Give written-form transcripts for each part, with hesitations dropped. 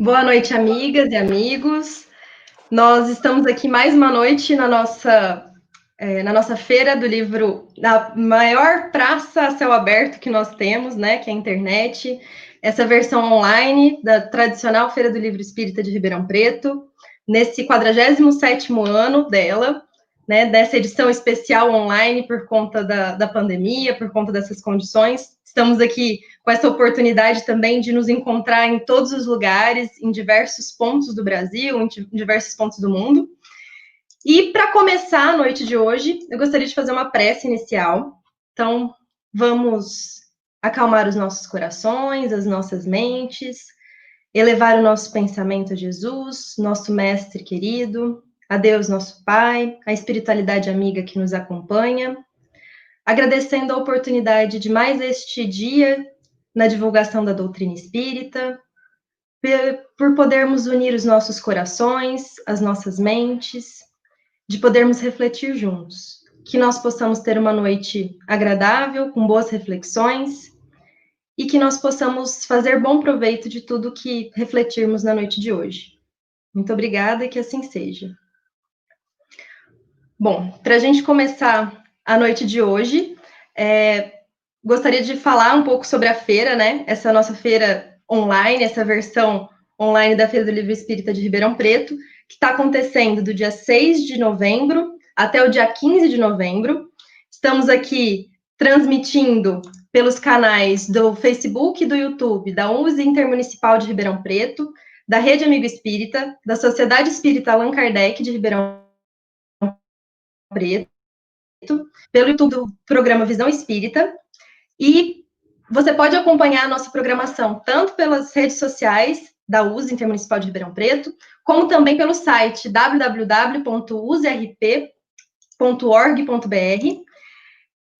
Boa noite, amigas e amigos. Nós estamos aqui mais uma noite na nossa feira do livro, na maior praça a céu aberto que nós temos, né, que é a internet. Essa versão online da tradicional Feira do Livro Espírita de Ribeirão Preto, nesse 47º ano dela, né, dessa edição especial online por conta da pandemia, por conta dessas condições. Estamos aqui com essa oportunidade também de nos encontrar em todos os lugares, em diversos pontos do Brasil, em diversos pontos do mundo. E para começar a noite de hoje, eu gostaria de fazer uma prece inicial. Então, vamos acalmar os nossos corações, as nossas mentes, elevar o nosso pensamento a Jesus, nosso mestre querido, a Deus, nosso Pai, a espiritualidade amiga que nos acompanha, agradecendo a oportunidade de mais este dia na divulgação da doutrina espírita, por podermos unir os nossos corações, as nossas mentes, de podermos refletir juntos. Que nós possamos ter uma noite agradável, com boas reflexões, e que nós possamos fazer bom proveito de tudo que refletirmos na noite de hoje. Muito obrigada e que assim seja. Bom, para a gente começar a noite de hoje, gostaria de falar um pouco sobre a feira, né? Essa nossa feira online, essa versão online da Feira do Livro Espírita de Ribeirão Preto, que está acontecendo do dia 6 de novembro até o dia 15 de novembro. Estamos aqui transmitindo pelos canais do Facebook e do YouTube, da USE Intermunicipal de Ribeirão Preto, da Rede Amigo Espírita, da Sociedade Espírita Allan Kardec de Ribeirão Preto, pelo YouTube do programa Visão Espírita, e você pode acompanhar a nossa programação tanto pelas redes sociais da USE Intermunicipal de Ribeirão Preto, como também pelo site www.userp.org.br.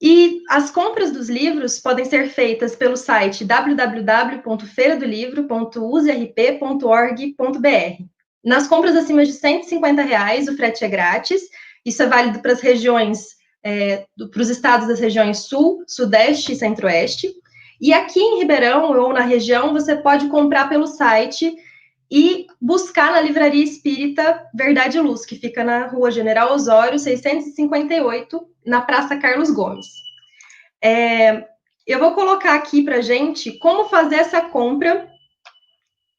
E as compras dos livros podem ser feitas pelo site www.feiradolivro.userp.org.br. Nas compras acima de R$150, o frete é grátis. Isso é válido para as regiões, para os estados das regiões Sul, Sudeste e Centro-Oeste. E aqui em Ribeirão ou na região, você pode comprar pelo site e buscar na Livraria Espírita Verdade e Luz, que fica na Rua General Osório, 658, na Praça Carlos Gomes. Eu vou colocar aqui para a gente como fazer essa compra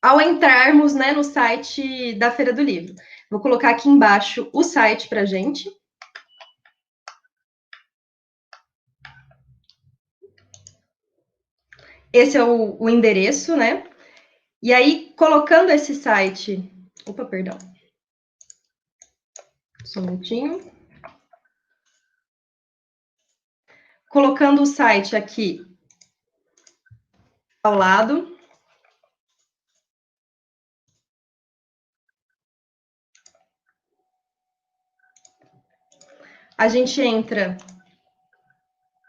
ao entrarmos, né, no site da Feira do Livro. Vou colocar aqui embaixo o site para a gente. Esse é o endereço, né? E aí, colocando esse site... Opa, perdão. Só um minutinho. Colocando o site aqui ao lado. A gente entra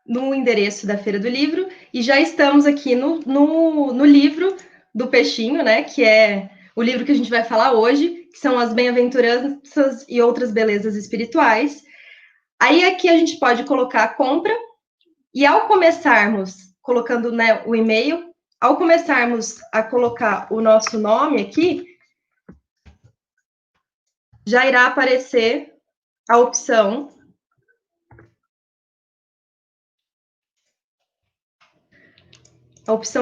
no endereço da Feira do Livro e já estamos aqui no livro do Peixinho, né? Que é o livro que a gente vai falar hoje, que são as Bem-aventuranças e Outras Belezas Espirituais. Aí aqui a gente pode colocar a compra e ao começarmos, colocando, né, o e-mail, ao começarmos a colocar o nosso nome aqui, já irá aparecer a opção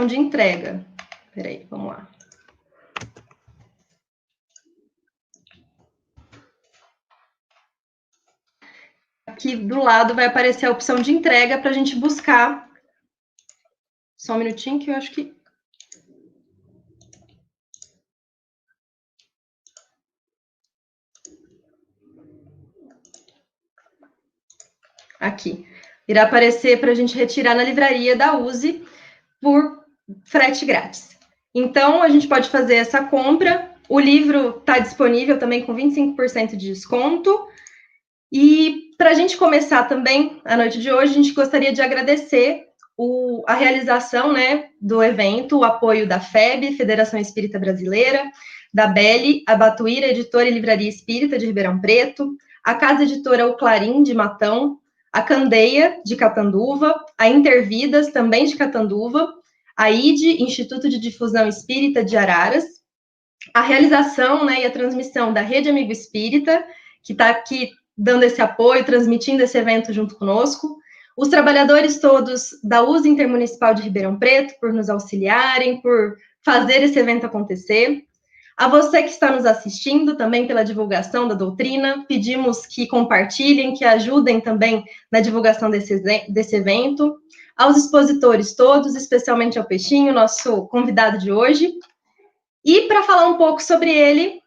de entrega. Peraí, vamos lá. Aqui do lado vai aparecer a opção de entrega para a gente buscar. Só um minutinho que eu acho que... Aqui. Irá aparecer para a gente retirar na livraria da USE por frete grátis. Então, a gente pode fazer essa compra. O livro está disponível também com 25% de desconto. E para a gente começar também a noite de hoje, a gente gostaria de agradecer a realização, né, do evento, o apoio da FEB, Federação Espírita Brasileira, da BELI, a Batuíra Editora e Livraria Espírita de Ribeirão Preto, a Casa Editora O Clarim, de Matão, a Candeia, de Catanduva, a Intervidas, também de Catanduva, a IDE, Instituto de Difusão Espírita de Araras, a realização, né, e a transmissão da Rede Amigo Espírita, que está aqui dando esse apoio, transmitindo esse evento junto conosco, os trabalhadores todos da USA Intermunicipal de Ribeirão Preto, por nos auxiliarem, por fazer esse evento acontecer. A você que está nos assistindo, também pela divulgação da doutrina, pedimos que compartilhem, que ajudem também na divulgação desse evento. Aos expositores todos, especialmente ao Peixinho, nosso convidado de hoje. E para falar um pouco sobre ele,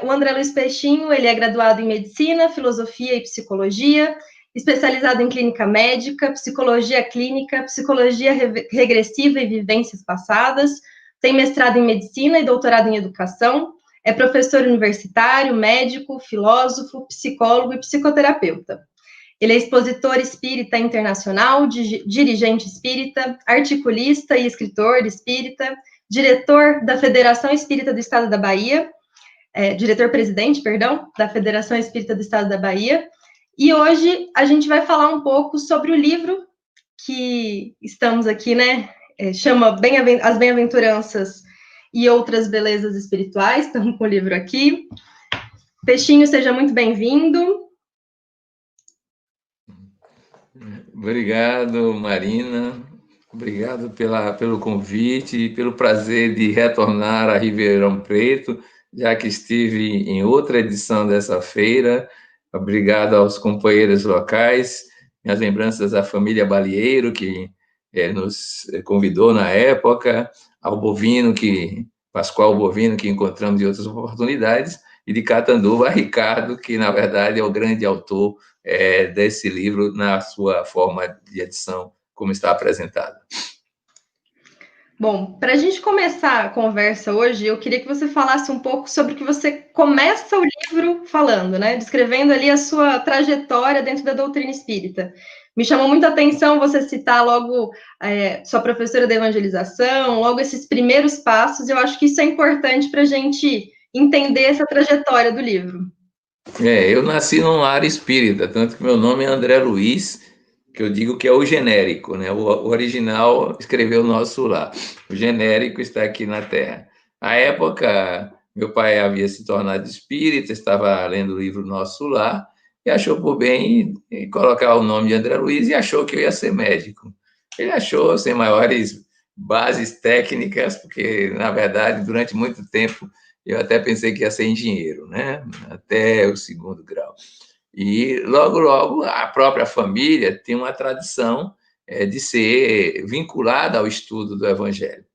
o André Luiz Peixinho, ele é graduado em Medicina, Filosofia e Psicologia, especializado em Clínica Médica, Psicologia Clínica, Psicologia Regressiva e Vivências Passadas, tem mestrado em Medicina e doutorado em Educação, é professor universitário, médico, filósofo, psicólogo e psicoterapeuta. Ele é expositor espírita internacional, dirigente espírita, articulista e escritor espírita, diretor da Federação Espírita do Estado da Bahia, diretor-presidente, perdão, da Federação Espírita do Estado da Bahia. E hoje a gente vai falar um pouco sobre o livro que estamos aqui, né? Chama As Bem-aventuranças e Outras Belezas Espirituais. Estamos com o livro aqui. Peixinho, seja muito bem-vindo. Obrigado, Marina. Obrigado pelo convite e pelo prazer de retornar a Ribeirão Preto, já que estive em outra edição dessa feira. Obrigado aos companheiros locais, minhas lembranças à família Balieiro, que nos convidou na época, ao Pascoal Bovino, que encontramos em outras oportunidades, e de Catanduva, Ricardo, que, na verdade, é o grande autor desse livro na sua forma de edição, como está apresentado. Bom, para a gente começar a conversa hoje, eu queria que você falasse um pouco sobre o que você começa o livro falando, né? Descrevendo ali a sua trajetória dentro da doutrina espírita. Me chamou muita atenção você citar logo sua professora de evangelização, logo esses primeiros passos. Eu acho que isso é importante para a gente entender essa trajetória do livro. Eu nasci num lar espírita, tanto que meu nome é André Luiz, que eu digo que é o genérico, né? O original escreveu o nosso lar. O genérico está aqui na Terra. À época, meu pai havia se tornado espírita, estava lendo o livro Nosso Lar, e achou por bem colocar o nome de André Luiz e achou que eu ia ser médico. Ele achou sem maiores bases técnicas, porque, na verdade, durante muito tempo, eu até pensei que ia ser engenheiro, né? Até o 2º grau. E logo, logo, a própria família tem uma tradição de ser vinculada ao estudo do Evangelho.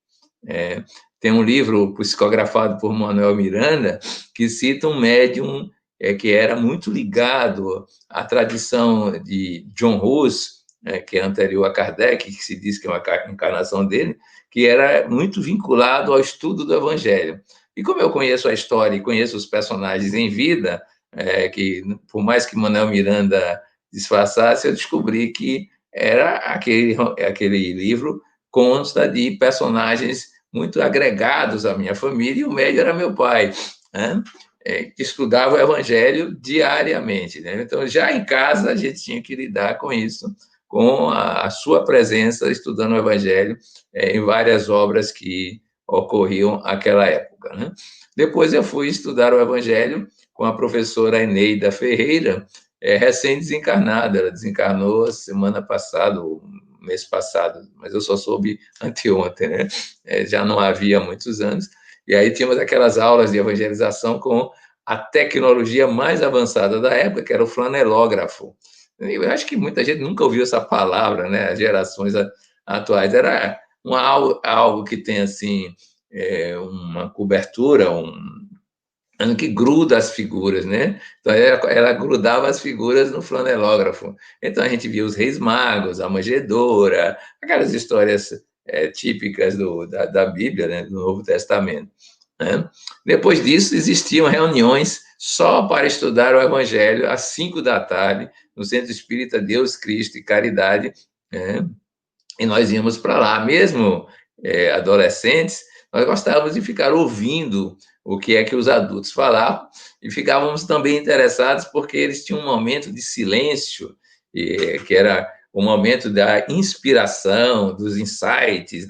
Tem um livro psicografado por Manuel Miranda que cita um médium que era muito ligado à tradição de John Hus, que é anterior a Kardec, que se diz que é uma encarnação dele, que era muito vinculado ao estudo do Evangelho. E como eu conheço a história e conheço os personagens em vida, que por mais que Manuel Miranda disfarçasse, eu descobri que era aquele livro consta de personagens muito agregados à minha família, e o médio era meu pai, né? Que estudava o Evangelho diariamente, né? Então, já em casa, a gente tinha que lidar com isso, com a sua presença estudando o Evangelho em várias obras que ocorriam naquela época, né? Depois eu fui estudar o Evangelho com a professora Eneida Ferreira, recém-desencarnada. Ela desencarnou semana passada, mês passado, mas eu só soube anteontem, né? Já não havia muitos anos. E aí tínhamos aquelas aulas de evangelização com a tecnologia mais avançada da época, que era o flanelógrafo. Eu acho que muita gente nunca ouviu essa palavra, né? As gerações atuais. Era algo que tem, assim, uma cobertura, que gruda as figuras, né? Então, ela grudava as figuras no flanelógrafo. Então, a gente via os reis magos, a manjedoura, aquelas histórias típicas da Bíblia, né? Do Novo Testamento, né? Depois disso, existiam reuniões só para estudar o Evangelho às 5 da tarde, no Centro Espírita Deus, Cristo e Caridade, né? E nós íamos para lá, mesmo adolescentes, nós gostávamos de ficar ouvindo o que é que os adultos falavam, e ficávamos também interessados porque eles tinham um momento de silêncio, que era o momento da inspiração, dos insights,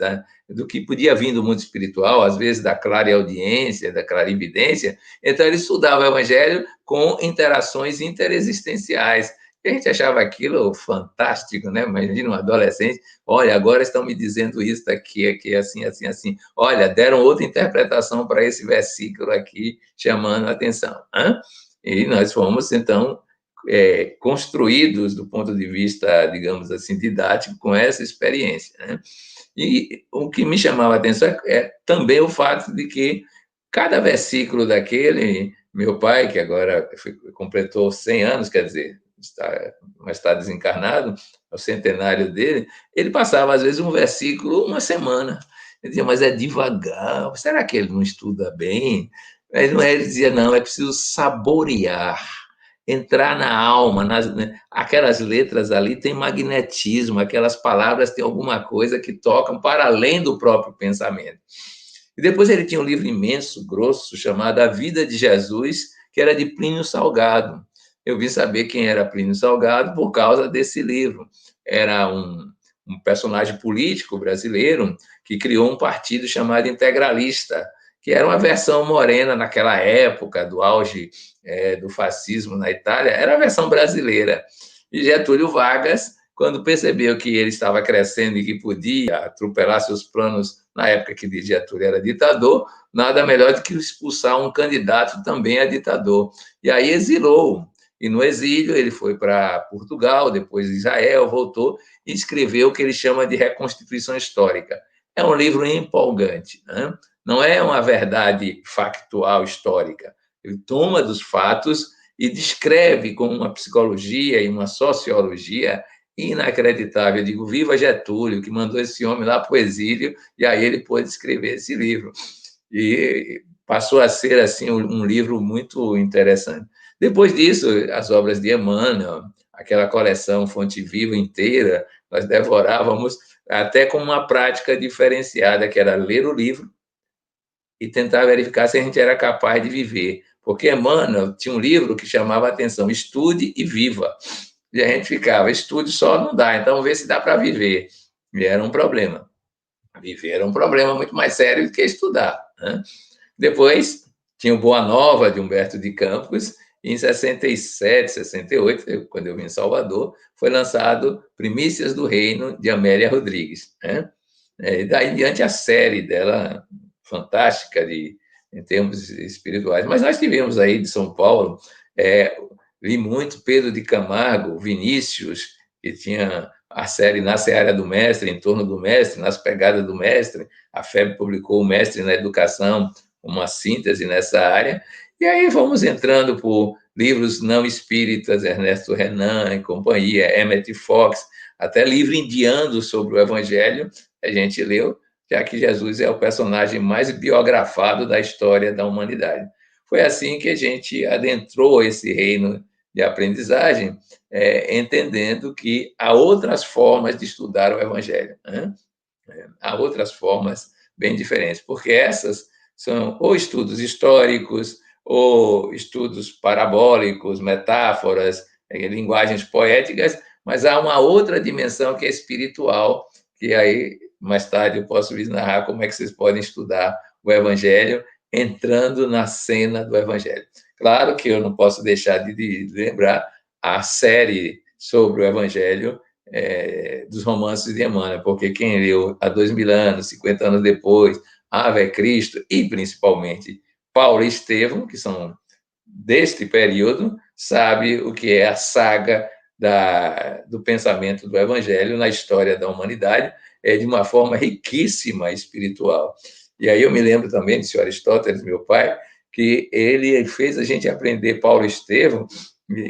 do que podia vir do mundo espiritual, às vezes da clareaudiência, da clarividência. Então, ele estudava o Evangelho com interações interexistenciais. E a gente achava aquilo fantástico, né? Imagina um adolescente, olha, agora estão me dizendo isso aqui, assim, assim, assim. Olha, deram outra interpretação para esse versículo aqui, chamando a atenção. Hein? E nós fomos, então, construídos do ponto de vista, digamos assim, didático, com essa experiência. Né? E o que me chamava a atenção é também o fato de que cada versículo daquele, meu pai, que agora completou 100 anos, quer dizer, mas está desencarnado, é o centenário dele, ele passava, às vezes, um versículo uma semana. Ele dizia, mas é devagar, será que ele não estuda bem? Mas não é, ele dizia, não, é preciso saborear, entrar na alma, né? Aquelas letras ali têm magnetismo, aquelas palavras têm alguma coisa que tocam para além do próprio pensamento. E depois ele tinha um livro imenso, grosso, chamado A Vida de Jesus, que era de Plínio Salgado. Eu vim saber quem era Plínio Salgado por causa desse livro. Era um personagem político brasileiro que criou um partido chamado Integralista, que era uma versão morena naquela época, do auge do fascismo na Itália, era a versão brasileira. E Getúlio Vargas, quando percebeu que ele estava crescendo e que podia atropelar seus planos na época que Getúlio era ditador, nada melhor do que expulsar um candidato também a ditador. E aí exilou. E no exílio ele foi para Portugal, depois Israel, voltou e escreveu o que ele chama de Reconstituição Histórica. É um livro empolgante, né? Não é uma verdade factual histórica. Ele toma dos fatos e descreve com uma psicologia e uma sociologia inacreditável. Eu digo, viva Getúlio, que mandou esse homem lá para o exílio, e aí ele pôde escrever esse livro. E passou a ser, assim, um livro muito interessante. Depois disso, as obras de Emmanuel, aquela coleção Fonte Viva inteira, nós devorávamos até com uma prática diferenciada, que era ler o livro e tentar verificar se a gente era capaz de viver. Porque Emmanuel tinha um livro que chamava a atenção, Estude e Viva. E a gente ficava, estude só não dá, então vê se dá para viver. E era um problema. Viver era um problema muito mais sério do que estudar. Né? Depois, tinha o Boa Nova, de Humberto de Campos, e em 67, 68, quando eu vim em Salvador, foi lançado Primícias do Reino, de Amélia Rodrigues. Né? E daí em diante a série dela, fantástica em termos espirituais. Mas nós tivemos aí de São Paulo, li muito Pedro de Camargo, Vinícius, que tinha a série Na Seara do Mestre, em torno do Mestre, nas pegadas do Mestre. A FEB publicou o Mestre na Educação, uma síntese nessa área. E aí vamos entrando por livros não espíritas, Ernesto Renan e companhia, Emmett Fox, até livro indiano sobre o Evangelho, a gente leu, já que Jesus é o personagem mais biografado da história da humanidade. Foi assim que a gente adentrou esse reino de aprendizagem, entendendo que há outras formas de estudar o Evangelho. Né? Há outras formas bem diferentes, porque essas são ou estudos históricos, ou estudos parabólicos, metáforas, linguagens poéticas, mas há uma outra dimensão que é espiritual, que aí, mais tarde, eu posso lhes narrar como é que vocês podem estudar o Evangelho entrando na cena do Evangelho. Claro que eu não posso deixar de lembrar a série sobre o Evangelho dos romances de Emmanuel, porque quem leu há 2000 anos, 50 anos depois, Ave Cristo e, principalmente, Paulo e Estevão, que são deste período, sabe o que é a saga do pensamento do Evangelho na história da humanidade, de uma forma riquíssima espiritual. E aí eu me lembro também do senhor Aristóteles, meu pai, que ele fez a gente aprender Paulo e Estevão,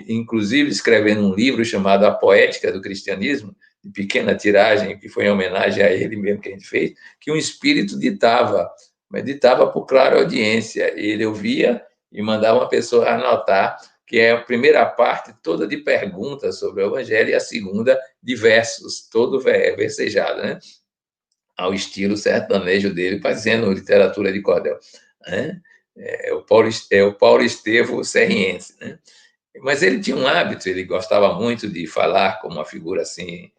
inclusive escrevendo um livro chamado A Poética do Cristianismo, de pequena tiragem, que foi em homenagem a ele mesmo que a gente fez, que um espírito ditava, mas ditava por clara audiência. Ele ouvia e mandava uma pessoa anotar, que é a primeira parte toda de perguntas sobre o Evangelho e a segunda de versos, todo versejado, né? Ao estilo sertanejo dele, fazendo literatura de cordel. Né? O Paulo Estevão Serriense. Né? Mas ele tinha um hábito, ele gostava muito de falar como uma figura assim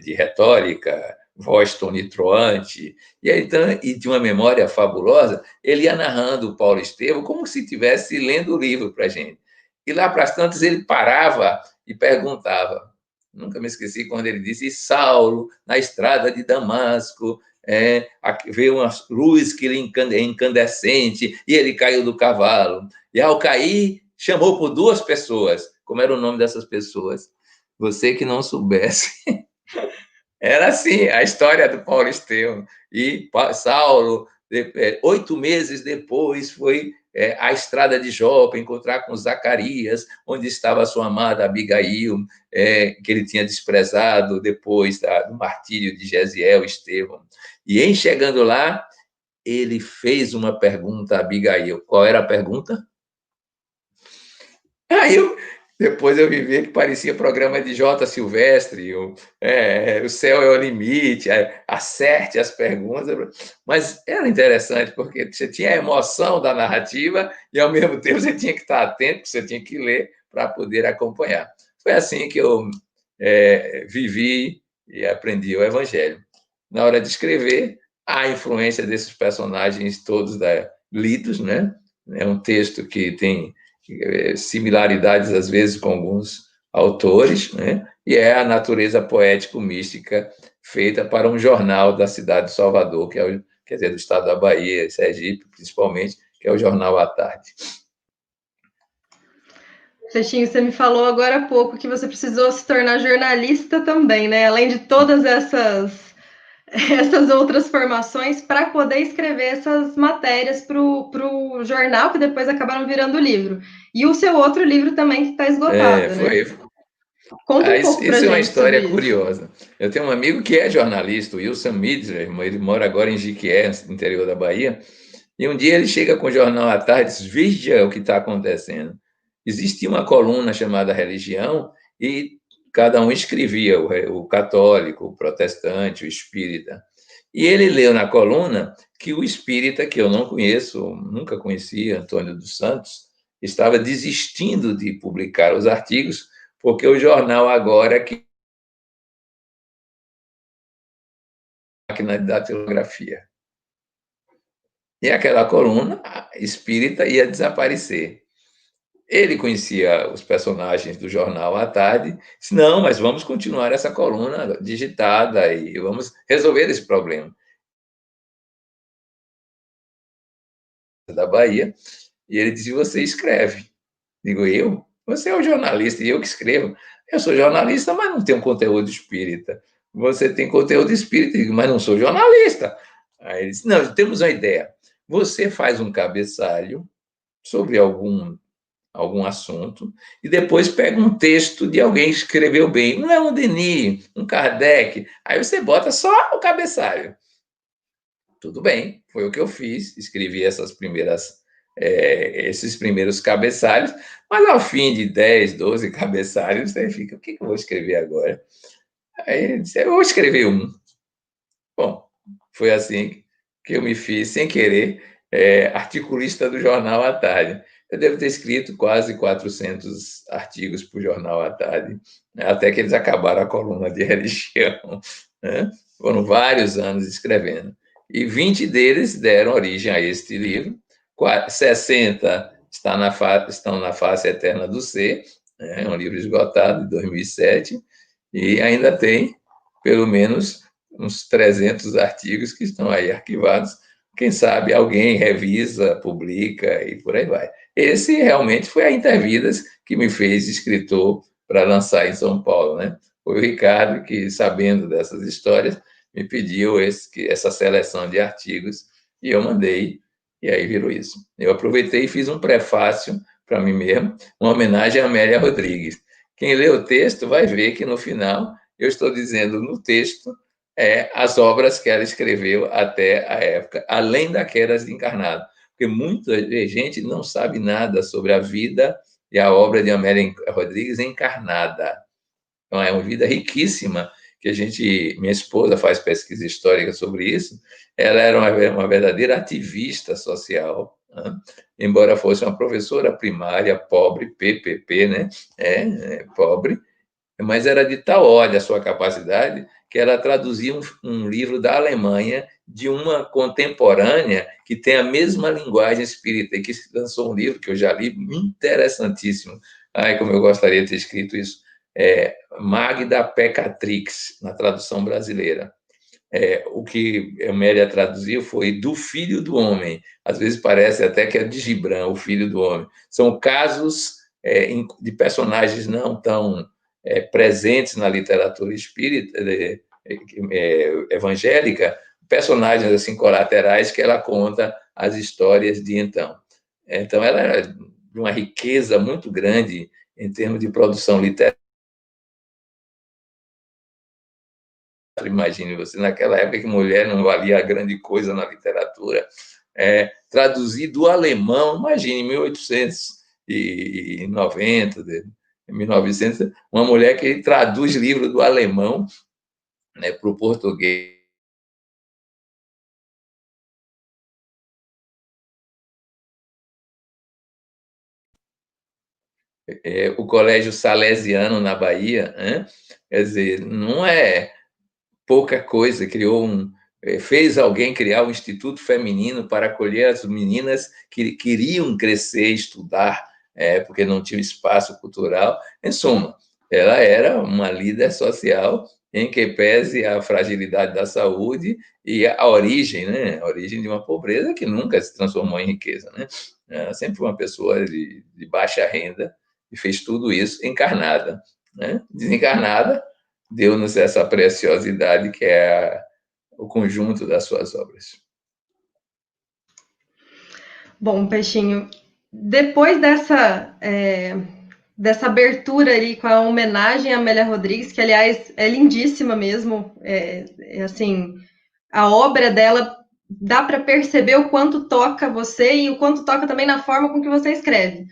de retórica, voz tonitruante, e aí, então, e de uma memória fabulosa, ele ia narrando o Paulo Estevam como se estivesse lendo o livro para a gente. E lá para as tantas ele parava e perguntava. Nunca me esqueci quando ele disse: e Saulo, na estrada de Damasco, veio uma luz que lhe incandescente, e ele caiu do cavalo. E ao cair, chamou por duas pessoas. Como era o nome dessas pessoas? Você que não soubesse. Era assim, a história do Paulo Estevam. E Saulo, 8 meses depois, foi à estrada de Jope encontrar com Zacarias, onde estava a sua amada Abigail, que ele tinha desprezado depois do martírio de Jesiel e Estevão. E em chegando lá, ele fez uma pergunta a Abigail. Qual era a pergunta? Aí depois eu vi ver que parecia programa de J. Silvestre, o céu é o limite, acerte as perguntas, mas era interessante porque você tinha a emoção da narrativa e ao mesmo tempo você tinha que estar atento, você tinha que ler para poder acompanhar. Foi assim que eu vivi e aprendi o Evangelho. Na hora de escrever, a influência desses personagens todos lidos, né? É um texto que tem similaridades, às vezes, com alguns autores, né? E é a natureza poético-mística feita para um jornal da cidade de Salvador, quer dizer, do estado da Bahia, Sergipe, principalmente, que é o Jornal à Tarde. Festinho, você me falou agora há pouco que você precisou se tornar jornalista também, né? Além de todas essas outras formações, para poder escrever essas matérias para o jornal, que depois acabaram virando livro. E o seu outro livro também, que está esgotado, né? Conta um pouco para Isso é uma gente sobre história isso. curiosa. Eu tenho um amigo que é jornalista, o Wilson Midler, ele mora agora em Jiquié, interior da Bahia, e um dia ele chega com o jornal à tarde e diz: veja o que está acontecendo. Existia uma coluna chamada Religião e cada um escrevia, o católico, o protestante, o espírita. E ele leu na coluna que o espírita, que eu não conheço, nunca conheci, Antônio dos Santos, estava desistindo de publicar os artigos porque o jornal agora que máquina da datilografia. E aquela coluna espírita ia desaparecer. Ele conhecia os personagens do jornal à tarde, disse: não, mas vamos continuar essa coluna digitada e vamos resolver esse problema. Da Bahia, e ele dizia: você escreve. Digo: eu? Você é o jornalista e eu que escrevo. Eu sou jornalista, mas não tenho conteúdo espírita. Você tem conteúdo espírita, digo, mas não sou jornalista. Aí ele disse: não, temos uma ideia. Você faz um cabeçalho sobre algum assunto e depois pega um texto de alguém que escreveu bem. Não é um Denis, um Kardec. Aí você bota só o cabeçalho. Tudo bem, foi o que eu fiz. Escrevi esses primeiros cabeçalhos, mas ao fim de 10, 12 cabeçalhos, você fica: o que eu vou escrever agora? Aí ele disse: eu vou escrever um. Bom, foi assim que eu me fiz, sem querer, articulista do Jornal à Tarde. Eu devo ter escrito quase 400 artigos para o Jornal à Tarde, né, até que eles acabaram a coluna de religião. Né? Foram vários anos escrevendo. E 20 deles deram origem a este livro. 60 estão na face eterna do ser, né? É um livro esgotado, de 2007, e ainda tem, pelo menos, uns 300 artigos que estão aí arquivados. Quem sabe alguém revisa, publica e por aí vai. Esse realmente foi a Intervidas que me fez escritor para lançar em São Paulo, né? Foi o Ricardo que, sabendo dessas histórias, me pediu essa seleção de artigos e eu mandei, e aí virou isso. Eu aproveitei e fiz um prefácio para mim mesmo, uma homenagem a Amélia Rodrigues. Quem lê o texto vai ver que no final eu estou dizendo no texto as obras que ela escreveu até a época, além daquelas de Encarnado, porque muita gente não sabe nada sobre a vida e a obra de Amélia Rodrigues encarnada. Então, é uma vida riquíssima, que minha esposa faz pesquisa histórica sobre isso, ela era uma verdadeira ativista social, né? Embora fosse uma professora primária, pobre, PPP, né? Pobre, mas era de tal ordem a sua capacidade que ela traduzia um livro da Alemanha de uma contemporânea que tem a mesma linguagem espírita, e que lançou um livro que eu já li, interessantíssimo. Ai, como eu gostaria de ter escrito isso. Magda Pecatrix, na tradução brasileira. O que Amélia traduziu foi do Filho do Homem. Às vezes parece até que é de Gibran, o Filho do Homem. São casos de personagens não tão presentes na literatura espírita, evangélica, personagens assim colaterais que ela conta as histórias de então. Então, ela era de uma riqueza muito grande em termos de produção literária. Imagine você, naquela época que mulher não valia grande coisa na literatura, traduzir do alemão, imagine, em 1890, 1900, uma mulher que traduz livro do alemão, né, para o português. O Colégio Salesiano na Bahia, né? Quer dizer, não é pouca coisa, fez alguém criar um instituto feminino para acolher as meninas que queriam crescer, estudar, porque não tinha espaço cultural. Em suma, ela era uma líder social em que pese a fragilidade da saúde e a origem, né? A origem de uma pobreza que nunca se transformou em riqueza, né? Ela sempre foi uma pessoa de baixa renda e fez tudo isso encarnada, né? Desencarnada, deu-nos essa preciosidade que é o conjunto das suas obras. Bom, Peixinho, depois dessa abertura ali com a homenagem à Amélia Rodrigues, que aliás é lindíssima mesmo, assim, a obra dela dá para perceber o quanto toca você e o quanto toca também na forma com que você escreve.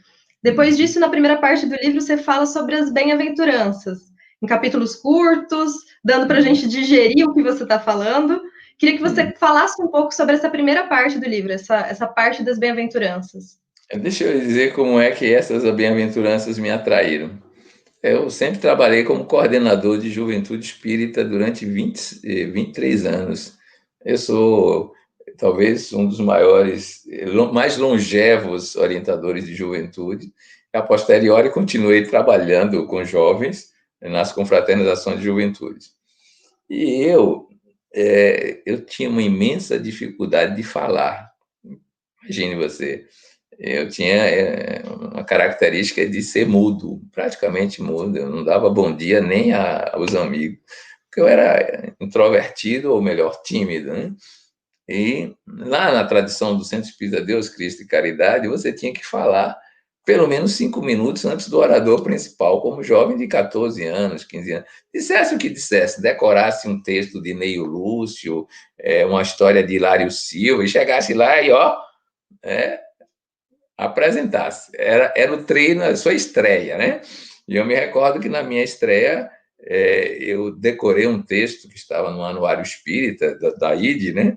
Depois disso, na primeira parte do livro, você fala sobre as bem-aventuranças, em capítulos curtos, dando para a gente digerir o que você está falando. Queria que você falasse um pouco sobre essa primeira parte do livro, essa parte das bem-aventuranças. Deixa eu dizer como é que essas bem-aventuranças me atraíram. Eu sempre trabalhei como coordenador de juventude espírita durante 23 anos. Eu sou, talvez, um dos mais longevos orientadores de juventude. A posteriori, continuei trabalhando com jovens nas confraternizações de juventude. E eu tinha uma imensa dificuldade de falar. Imagine você, eu tinha uma característica de ser mudo, praticamente mudo. Eu não dava bom dia nem aos amigos, porque eu era introvertido, ou melhor, tímido, né? E lá na tradição do Centro Espírita Deus, Cristo e Caridade, você tinha que falar pelo menos 5 minutos antes do orador principal, como jovem de 14 anos, 15 anos. Dissesse o que dissesse, decorasse um texto de Neio Lúcio, uma história de Hilário Silva, e chegasse lá e, apresentasse. Era o treino, a sua estreia, né? E eu me recordo que na minha estreia eu decorei um texto que estava no Anuário Espírita, da IDE, né?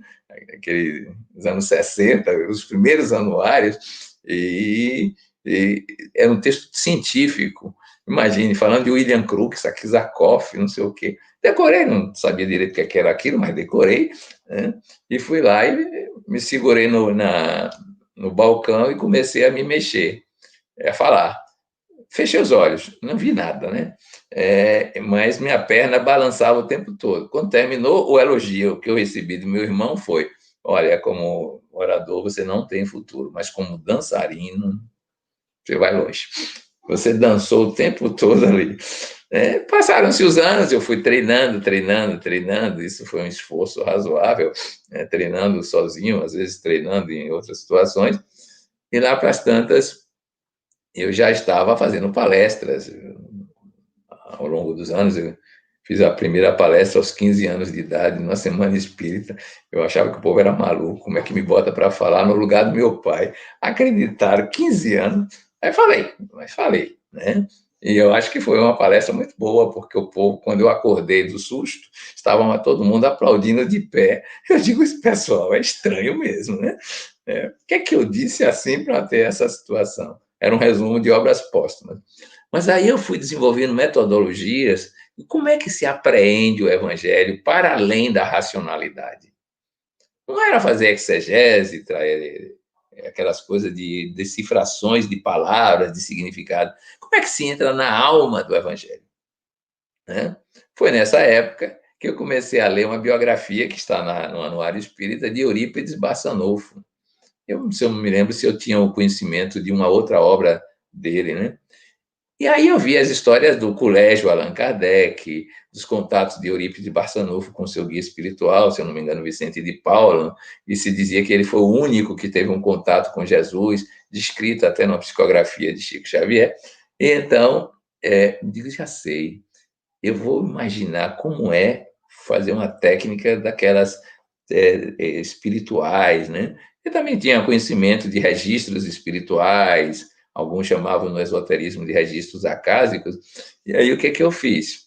Aqueles anos 60, os primeiros anuários, e era um texto científico. Imagine, falando de William Crookes, Kizarkoff, não sei o quê. Decorei, não sabia direito o que era aquilo, mas decorei, né? E fui lá e me segurei no balcão e comecei a me mexer, a falar. Fechei os olhos, não vi nada, né? Mas minha perna balançava o tempo todo. Quando terminou, o elogio que eu recebi do meu irmão foi: olha, como orador você não tem futuro, mas como dançarino você vai longe. Você dançou o tempo todo ali. Passaram-se os anos, eu fui treinando. Isso foi um esforço razoável, treinando sozinho, às vezes treinando em outras situações. E lá para as tantas, eu já estava fazendo palestras. Ao longo dos anos, eu fiz a primeira palestra aos 15 anos de idade, numa semana espírita. Eu achava que o povo era maluco, como é que me bota para falar no lugar do meu pai? Acreditaram, 15 anos. Aí falei, né? E eu acho que foi uma palestra muito boa, porque o povo, quando eu acordei do susto, estavam todo mundo aplaudindo de pé. Eu digo, esse pessoal é estranho mesmo, né? O que é que eu disse assim para ter essa situação? Era um resumo de obras póstumas. Mas aí eu fui desenvolvendo metodologias. E como é que se apreende o evangelho para além da racionalidade? Não era fazer exegese, aquelas coisas de decifrações de palavras, de significado. Como é que se entra na alma do evangelho? Né? Foi nessa época que eu comecei a ler uma biografia que está no Anuário Espírita de Eurípides Barçanufo. Eu não me lembro se eu tinha o conhecimento de uma outra obra dele, né? E aí eu vi as histórias do colégio Allan Kardec, dos contatos de Eurípides Barçanufo com seu guia espiritual, se eu não me engano, Vicente de Paula, e se dizia que ele foi o único que teve um contato com Jesus, descrito até numa psicografia de Chico Xavier. E então, digo, já sei, eu vou imaginar como é fazer uma técnica daquelas espirituais, né? Eu também tinha conhecimento de registros espirituais, alguns chamavam no esoterismo de registros acásicos, e aí o que que eu fiz?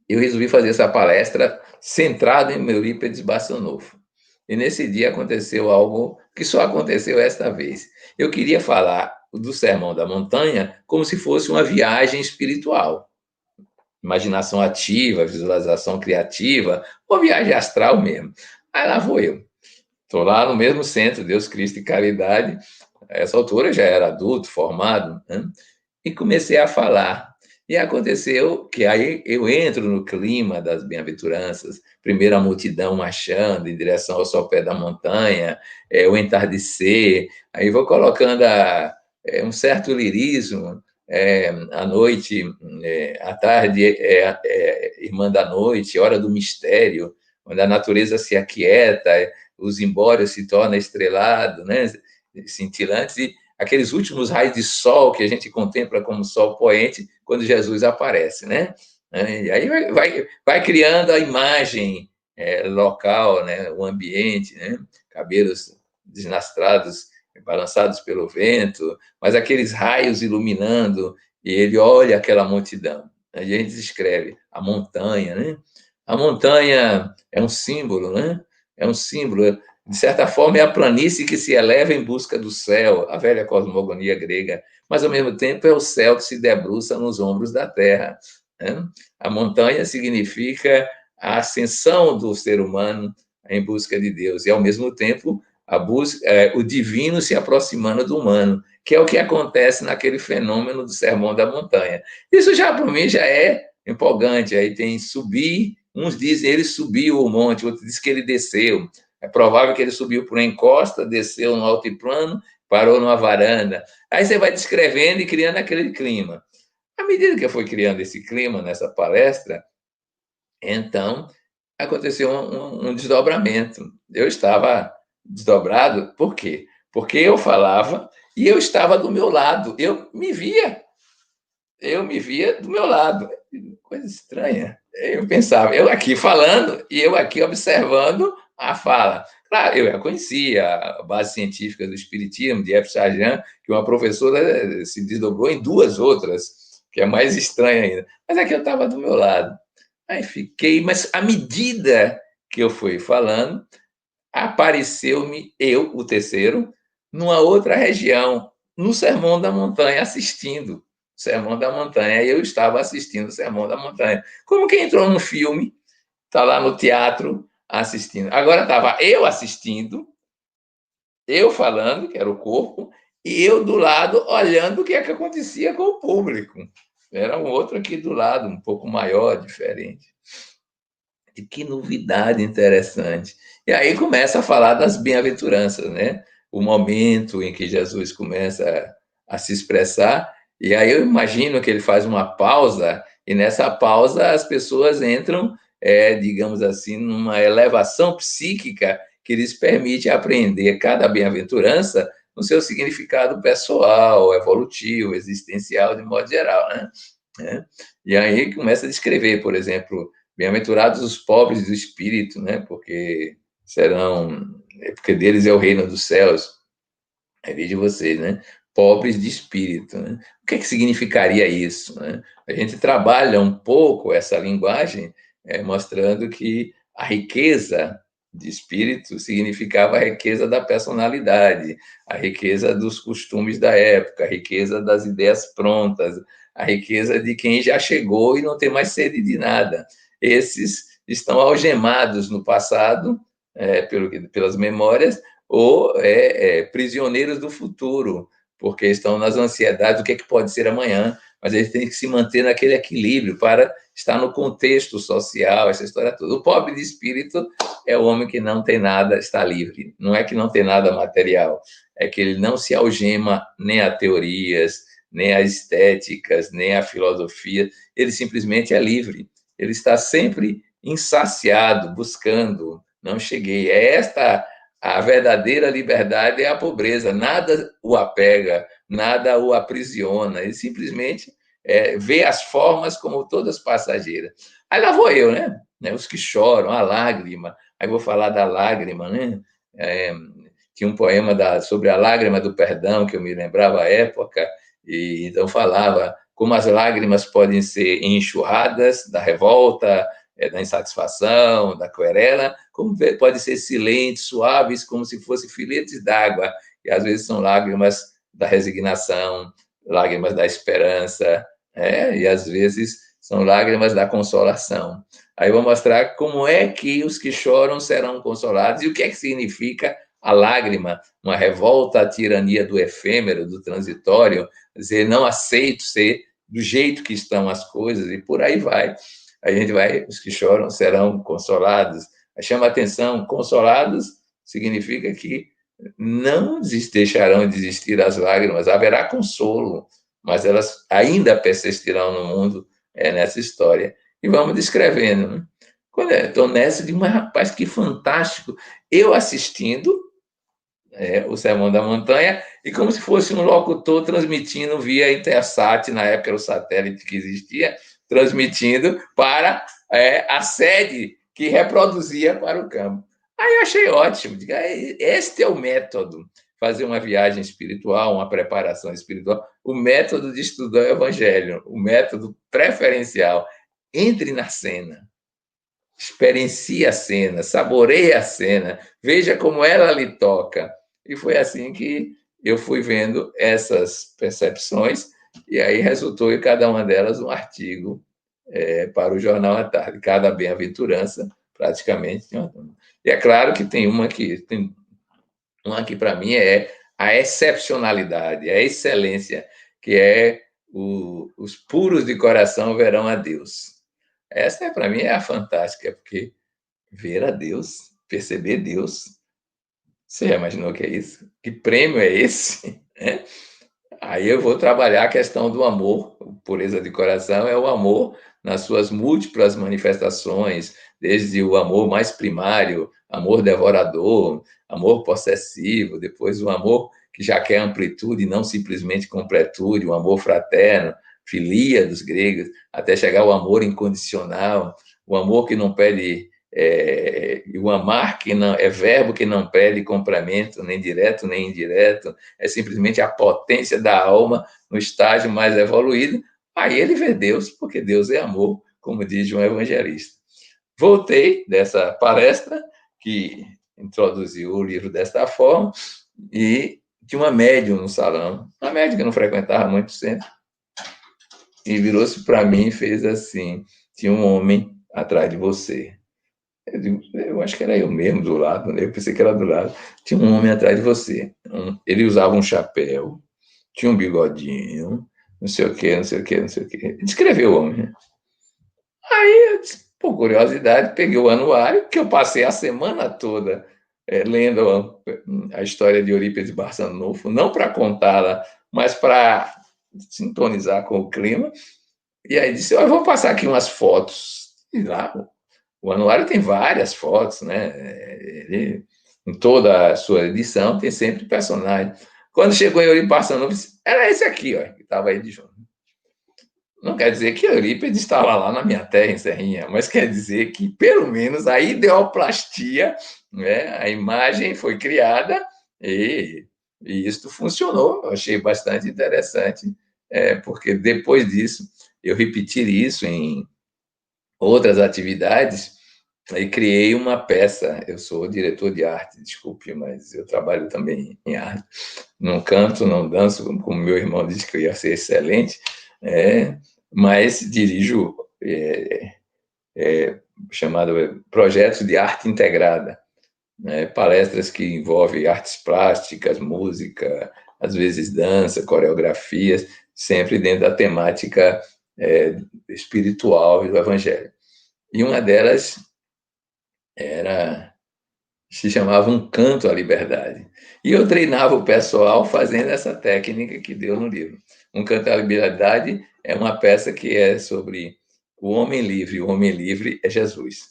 Eu resolvi fazer essa palestra centrada em Eurípides Barçanufo. E nesse dia aconteceu algo que só aconteceu esta vez. Eu queria falar do Sermão da Montanha como se fosse uma viagem espiritual. Imaginação ativa, visualização criativa, ou viagem astral mesmo. Aí lá vou eu. Estou lá no mesmo centro, Deus, Cristo e Caridade. A essa altura eu já era adulto, formado, né? E comecei a falar. E aconteceu que aí eu entro no clima das bem-aventuranças, primeiro a multidão marchando em direção ao sopé da montanha, o entardecer, aí vou colocando um certo lirismo, à noite, à tarde, irmã da noite, hora do mistério, onde a natureza se aquieta, os embórios se tornam estrelados, né, cintilantes, e aqueles últimos raios de sol que a gente contempla como sol poente quando Jesus aparece, né? E aí vai criando a imagem local, né? O ambiente, né? Cabelos desnastrados, balançados pelo vento, mas aqueles raios iluminando, e ele olha aquela multidão. A gente descreve a montanha, né? A montanha é um símbolo, né? É um símbolo. De certa forma, é a planície que se eleva em busca do céu, a velha cosmogonia grega, mas ao mesmo tempo é o céu que se debruça nos ombros da terra. Né? A montanha significa a ascensão do ser humano em busca de Deus, e ao mesmo tempo o divino se aproximando do humano, que é o que acontece naquele fenômeno do Sermão da Montanha. Isso já, para mim, já é empolgante. Aí tem subir, uns dizem ele subiu o monte, outros dizem que ele desceu. É provável que ele subiu por uma encosta, desceu no altiplano, parou numa varanda. Aí você vai descrevendo e criando aquele clima. À medida que eu fui criando esse clima nessa palestra, então aconteceu um desdobramento. Eu estava desdobrado, por quê? Porque eu falava e eu estava do meu lado, eu me via do meu lado. Coisa estranha. Eu pensava, eu aqui falando e eu aqui observando a fala. Claro, eu já conhecia a base científica do Espiritismo, de F. Sargent, que uma professora se desdobrou em duas outras, que é mais estranha ainda. Mas aqui eu estava do meu lado. Aí fiquei, mas à medida que eu fui falando, apareceu-me eu, o terceiro, numa outra região, no Sermão da Montanha, assistindo o Sermão da Montanha. E eu estava assistindo o Sermão da Montanha. Como quem entrou num filme, está lá no teatro assistindo. Agora estava eu assistindo, eu falando, que era o corpo, e eu do lado olhando o que é que acontecia com o público. Era um outro aqui do lado, um pouco maior, diferente. E que novidade interessante. E aí começa a falar das bem-aventuranças, né? O momento em que Jesus começa a se expressar, e aí eu imagino que ele faz uma pausa, e nessa pausa as pessoas entram, digamos assim, numa elevação psíquica que lhes permite aprender cada bem-aventurança no seu significado pessoal, evolutivo, existencial, de modo geral, né? E aí começa a descrever, por exemplo, bem-aventurados os pobres do espírito, né? Porque deles é o reino dos céus. Aí veja vocês, né? Pobres de espírito, né? O que é que significaria isso, né? A gente trabalha um pouco essa linguagem, mostrando que a riqueza de espírito significava a riqueza da personalidade, a riqueza dos costumes da época, a riqueza das ideias prontas, a riqueza de quem já chegou e não tem mais sede de nada. Esses estão algemados no passado, pelas memórias, ou prisioneiros do futuro, porque estão nas ansiedades do que pode ser amanhã, mas eles têm que se manter naquele equilíbrio para estar no contexto social, essa história toda. O pobre de espírito é o homem que não tem nada, está livre. Não é que não tem nada material, é que ele não se algema nem a teorias, nem a estéticas, nem a filosofia, ele simplesmente é livre. Ele está sempre insaciado, buscando. Não cheguei. É esta a verdadeira liberdade, é a pobreza. Nada o apega, nada o aprisiona. Ele simplesmente vê as formas como todas passageiras. Aí lá vou eu, né? Os que choram, a lágrima. Aí vou falar da lágrima, né? Tinha um poema sobre a lágrima do perdão, que eu me lembrava à época, e então falava como as lágrimas podem ser enxurradas da revolta, da insatisfação, da querela, como podem ser silentes, suaves, como se fossem filetes d'água, e às vezes são lágrimas da resignação, lágrimas da esperança, e às vezes são lágrimas da consolação. Aí eu vou mostrar como é que os que choram serão consolados e o que é que significa a lágrima, uma revolta à tirania do efêmero, do transitório, dizer, não aceito ser do jeito que estão as coisas, e por aí vai. A gente vai, os que choram serão consolados. Chama atenção, consolados significa que não deixarão de existir as lágrimas, haverá consolo, mas elas ainda persistirão no mundo nessa história. E vamos descrevendo. Né? Quando estou nessa de rapaz, que fantástico. Eu assistindo o Sermão da Montanha, e como se fosse um locutor transmitindo via Intersat, na época era o satélite que existia, transmitindo para a sede que reproduzia para o campo. Aí eu achei ótimo, digo, este é o método, fazer uma viagem espiritual, uma preparação espiritual, o método de estudar o Evangelho, o método preferencial. Entre na cena, experiencie a cena, saboreie a cena, veja como ela lhe toca. E foi assim que eu fui vendo essas percepções, e aí resultou em cada uma delas um artigo para o Jornal à Tarde, cada bem-aventurança, praticamente. E é claro que tem uma que para mim é a excepcionalidade, a excelência, que é os puros de coração verão a Deus. Essa, para mim, é a fantástica, porque ver a Deus, perceber Deus, você já imaginou o que é isso? Que prêmio é esse? Aí eu vou trabalhar a questão do amor, pureza de coração é o amor nas suas múltiplas manifestações, desde o amor mais primário, amor devorador, amor possessivo, depois o amor que já quer amplitude, não simplesmente completude, o amor fraterno, filia dos gregos, até chegar ao amor incondicional, o amor que não pede o amar que não é verbo que não pede complemento, nem direto nem indireto, é simplesmente a potência da alma no estágio mais evoluído. Aí ele vê Deus, porque Deus é amor, como diz um evangelista. Voltei dessa palestra, que introduziu o livro desta forma, e tinha uma médium no salão, uma médium que não frequentava muito sempre, e virou-se para mim e fez assim: tinha um homem atrás de você. Eu acho que era eu mesmo do lado, né? Eu pensei que era do lado. Tinha um homem atrás de você. Ele usava um chapéu, tinha um bigodinho, não sei o quê, não sei o quê, não sei o quê. Descreveu o homem. Né? Aí, eu, por curiosidade, peguei o anuário, que eu passei a semana toda lendo a história de Eurípides Barçanufo, não para contá-la, mas para sintonizar com o clima. E aí disse, eu vou passar aqui umas fotos. E lá, o anuário tem várias fotos, né? Ele, em toda a sua edição, tem sempre personagem. Quando chegou em Eurípides Barçanufo, era esse aqui, ó, que estava aí de junto. Não quer dizer que Eurípides estava lá na minha terra, em Serrinha, mas quer dizer que, pelo menos, a ideoplastia, né, a imagem foi criada e isso funcionou. Eu achei bastante interessante, porque depois disso, eu repetir isso em outras atividades, Aí criei uma peça, eu sou diretor de arte, desculpe, mas eu trabalho também em arte. Não canto, não danço, como meu irmão disse que eu ia ser excelente, mas dirijo chamado projetos de arte integrada, né? Palestras que envolvem artes plásticas, música, às vezes dança, coreografias, sempre dentro da temática espiritual e do evangelho. E uma delas se chamava Um Canto à Liberdade. E eu treinava o pessoal fazendo essa técnica que deu no livro. Um Canto à Liberdade é uma peça que é sobre o homem livre. O homem livre é Jesus.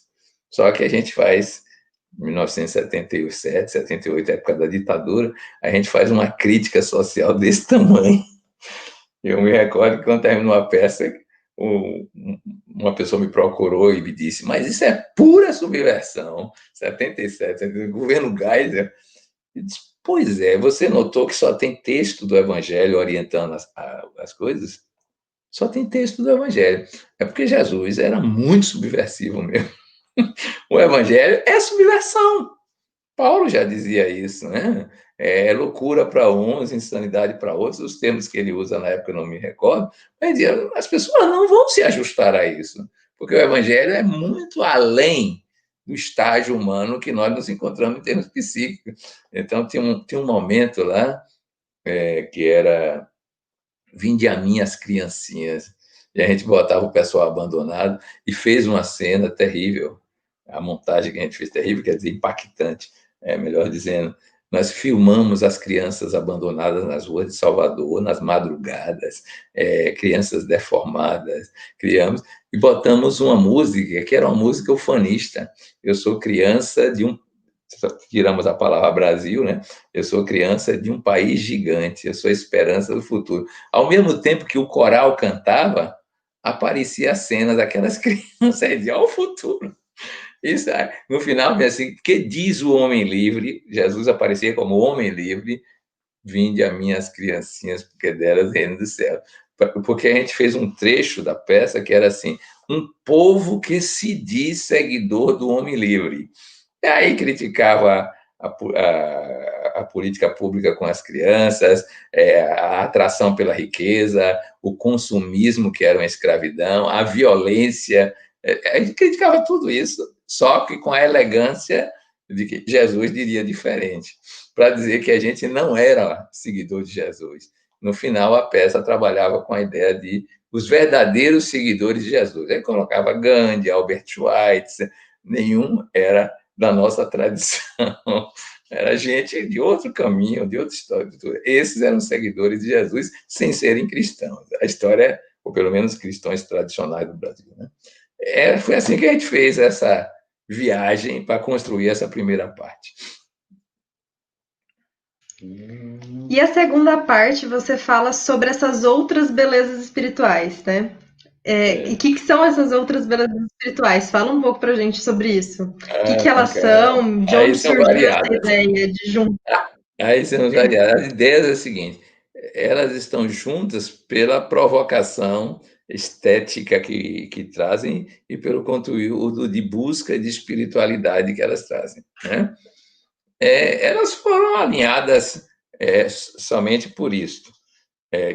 Só que a gente faz, em 1977, 78, época da ditadura, a gente faz uma crítica social desse tamanho. Eu me recordo que quando terminou a peça, uma pessoa me procurou e me disse, mas isso é pura subversão. 77, governo Geisel. Eu disse, pois é, você notou que só tem texto do Evangelho orientando as coisas? Só tem texto do Evangelho. É porque Jesus era muito subversivo mesmo. O Evangelho é subversão. Paulo já dizia isso, né? É loucura para uns, insanidade para outros, os termos que ele usa na época eu não me recordo, mas as pessoas não vão se ajustar a isso, porque o evangelho é muito além do estágio humano que nós nos encontramos em termos psíquicos. Então, tinha um momento lá que era Vinde a mim as criancinhas, e a gente botava o pessoal abandonado e fez uma cena terrível. A montagem que a gente fez terrível, quer dizer, impactante, melhor dizendo. Nós filmamos as crianças abandonadas nas ruas de Salvador, nas madrugadas, crianças deformadas, criamos e botamos uma música que era uma música ufanista. Eu sou criança de um, tiramos a palavra Brasil, né? Eu sou criança de um país gigante, eu sou a esperança do futuro. Ao mesmo tempo que o coral cantava, aparecia a cena daquelas crianças e dizia, ó, o futuro. Isso, no final, assim, que diz o homem livre? Jesus aparecia como homem livre, vinde a minhas criancinhas, porque delas o reino do céu. Porque a gente fez um trecho da peça que era assim, um povo que se diz seguidor do homem livre. E aí criticava a política pública com as crianças, a atração pela riqueza, o consumismo, que era uma escravidão, a violência. A gente criticava tudo isso, só que com a elegância de que Jesus diria diferente, para dizer que a gente não era seguidor de Jesus. No final, a peça trabalhava com a ideia de os verdadeiros seguidores de Jesus. Aí colocava Gandhi, Albert Schweitzer, nenhum era da nossa tradição. Era gente de outro caminho, de outra história. Esses eram seguidores de Jesus sem serem cristãos. A história, ou pelo menos cristãos tradicionais do Brasil. Né? Foi assim que a gente fez essa viagem para construir essa primeira parte. E a segunda parte, você fala sobre essas outras belezas espirituais, né? E o que são essas outras belezas espirituais? Fala um pouco para a gente sobre isso. O que elas são? De Aí onde são surgiu essa variadas. ideia de juntar? Aí são variadas. As ideias é a seguinte: elas estão juntas pela provocação estética que trazem e pelo conteúdo de busca de espiritualidade que elas trazem. Né? Elas foram alinhadas somente por isso.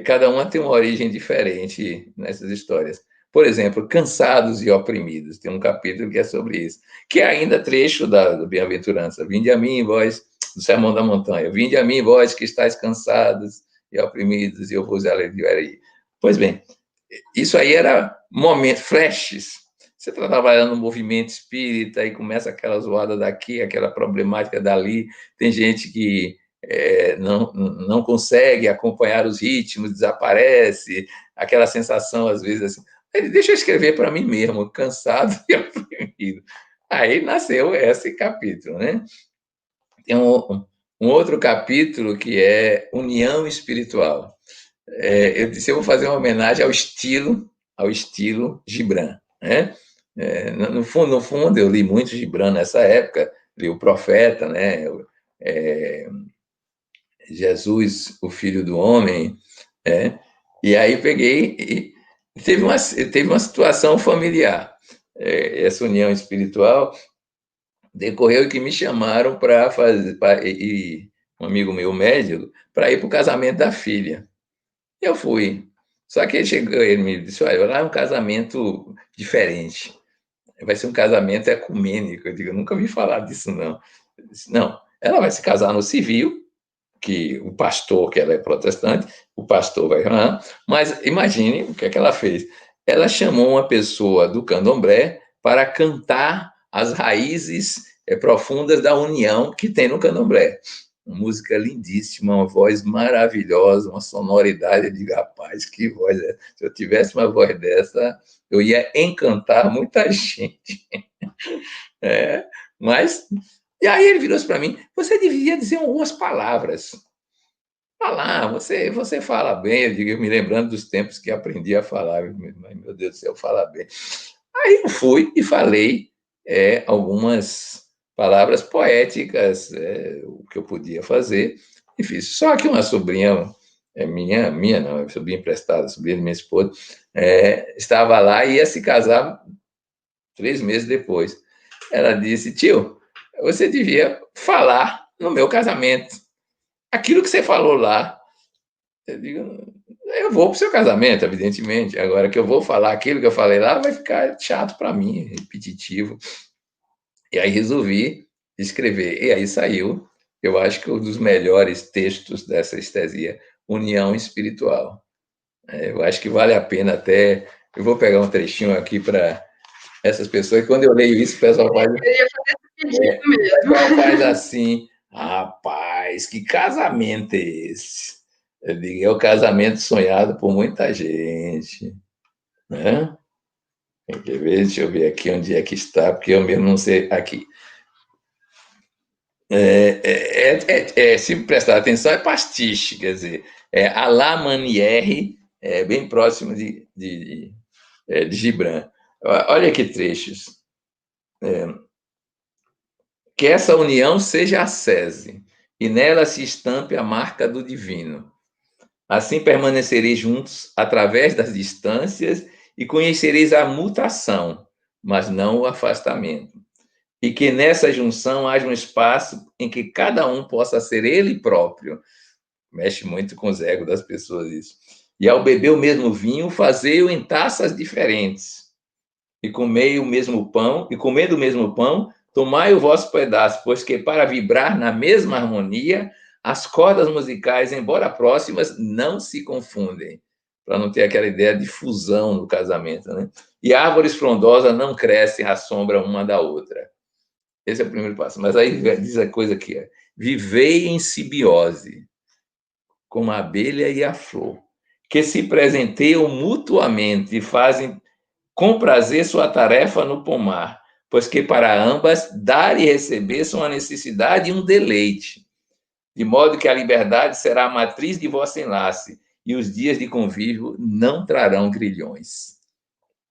Cada uma tem uma origem diferente nessas histórias. Por exemplo, Cansados e Oprimidos, tem um capítulo que é sobre isso, que é ainda trecho da Bem-aventurança. Vinde a mim, vós, do Sermão da Montanha, vinde a mim, vós que estáis cansados e oprimidos, e eu vos aliviarei. Pois bem, isso aí era momento, flashes. Você está trabalhando no movimento espírita e começa aquela zoada daqui, aquela problemática dali. Tem gente que não consegue acompanhar os ritmos, desaparece, aquela sensação, às vezes, assim, deixa eu escrever para mim mesmo, cansado e oprimido. Aí nasceu esse capítulo, né? Tem um outro capítulo que é União Espiritual. Eu disse, eu vou fazer uma homenagem ao estilo Gibran, né? No fundo, eu li muito Gibran nessa época, li o Profeta, né? Jesus, o Filho do Homem, e aí peguei e teve uma situação familiar. essa união espiritual, decorreu que me chamaram para fazer, e um amigo meu médico, para ir para o casamento da filha. Eu fui. Só que ele me disse: olha, lá é um casamento diferente. Vai ser um casamento ecumênico. Eu digo: eu nunca ouvi falar disso, não. Eu disse: não, ela vai se casar no civil, que o pastor, que ela é protestante, o pastor vai lá, mas imagine o que é que ela fez. Ela chamou uma pessoa do candomblé para cantar as raízes profundas da união que tem no candomblé. Uma música lindíssima, uma voz maravilhosa, uma sonoridade. Eu digo: rapaz, que voz é essa? Se eu tivesse uma voz dessa, eu ia encantar muita gente. É, mas, e aí ele virou-se para mim: você devia dizer algumas palavras. Falar, você fala bem, eu digo, me lembrando dos tempos que aprendi a falar, mas, meu Deus do céu, fala bem. Aí eu fui e falei algumas palavras poéticas, o que eu podia fazer, e fiz. Só que uma sobrinha, minha não, é sobrinha emprestada, sobrinha de minha esposa, estava lá e ia se casar 3 meses depois. Ela disse: tio, você devia falar no meu casamento. Aquilo que você falou lá, eu digo, eu vou para o seu casamento, evidentemente. Agora que eu vou falar aquilo que eu falei lá, vai ficar chato para mim, repetitivo. E aí resolvi escrever. E aí saiu, eu acho que um dos melhores textos dessa estesia, União Espiritual. Eu acho que vale a pena até. Eu vou pegar um trechinho aqui para essas pessoas. Quando eu leio isso, o pessoal faz, Eu ia fazer esse pedido mesmo. faz assim: rapaz, que casamento é esse? Eu digo: é o casamento sonhado por muita gente, né? Tem que ver, deixa eu ver aqui onde é que está, porque eu mesmo não sei aqui. Se prestar atenção, é pastiche, quer dizer, a la Manière, bem próximo de Gibran. Olha que trechos. Que essa união seja ascese, e nela se estampe a marca do divino. Assim permanecereis juntos através das distâncias e conhecereis a mutação, mas não o afastamento. E que nessa junção haja um espaço em que cada um possa ser ele próprio. Mexe muito com os egos das pessoas isso. E ao beber o mesmo vinho, fazei-o em taças diferentes. E comei o mesmo pão, e comendo o mesmo pão, tomai o vosso pedaço, pois que para vibrar na mesma harmonia, as cordas musicais, embora próximas, não se confundem, para não ter aquela ideia de fusão no casamento, né? E árvores frondosas não crescem à sombra uma da outra. Esse é o primeiro passo. Mas aí diz a coisa aqui: vivei em simbiose, como a abelha e a flor, que se presenteiam mutuamente e fazem com prazer sua tarefa no pomar, pois que para ambas dar e receber são uma necessidade e um deleite, de modo que a liberdade será a matriz de vosso enlace e os dias de convívio não trarão grilhões.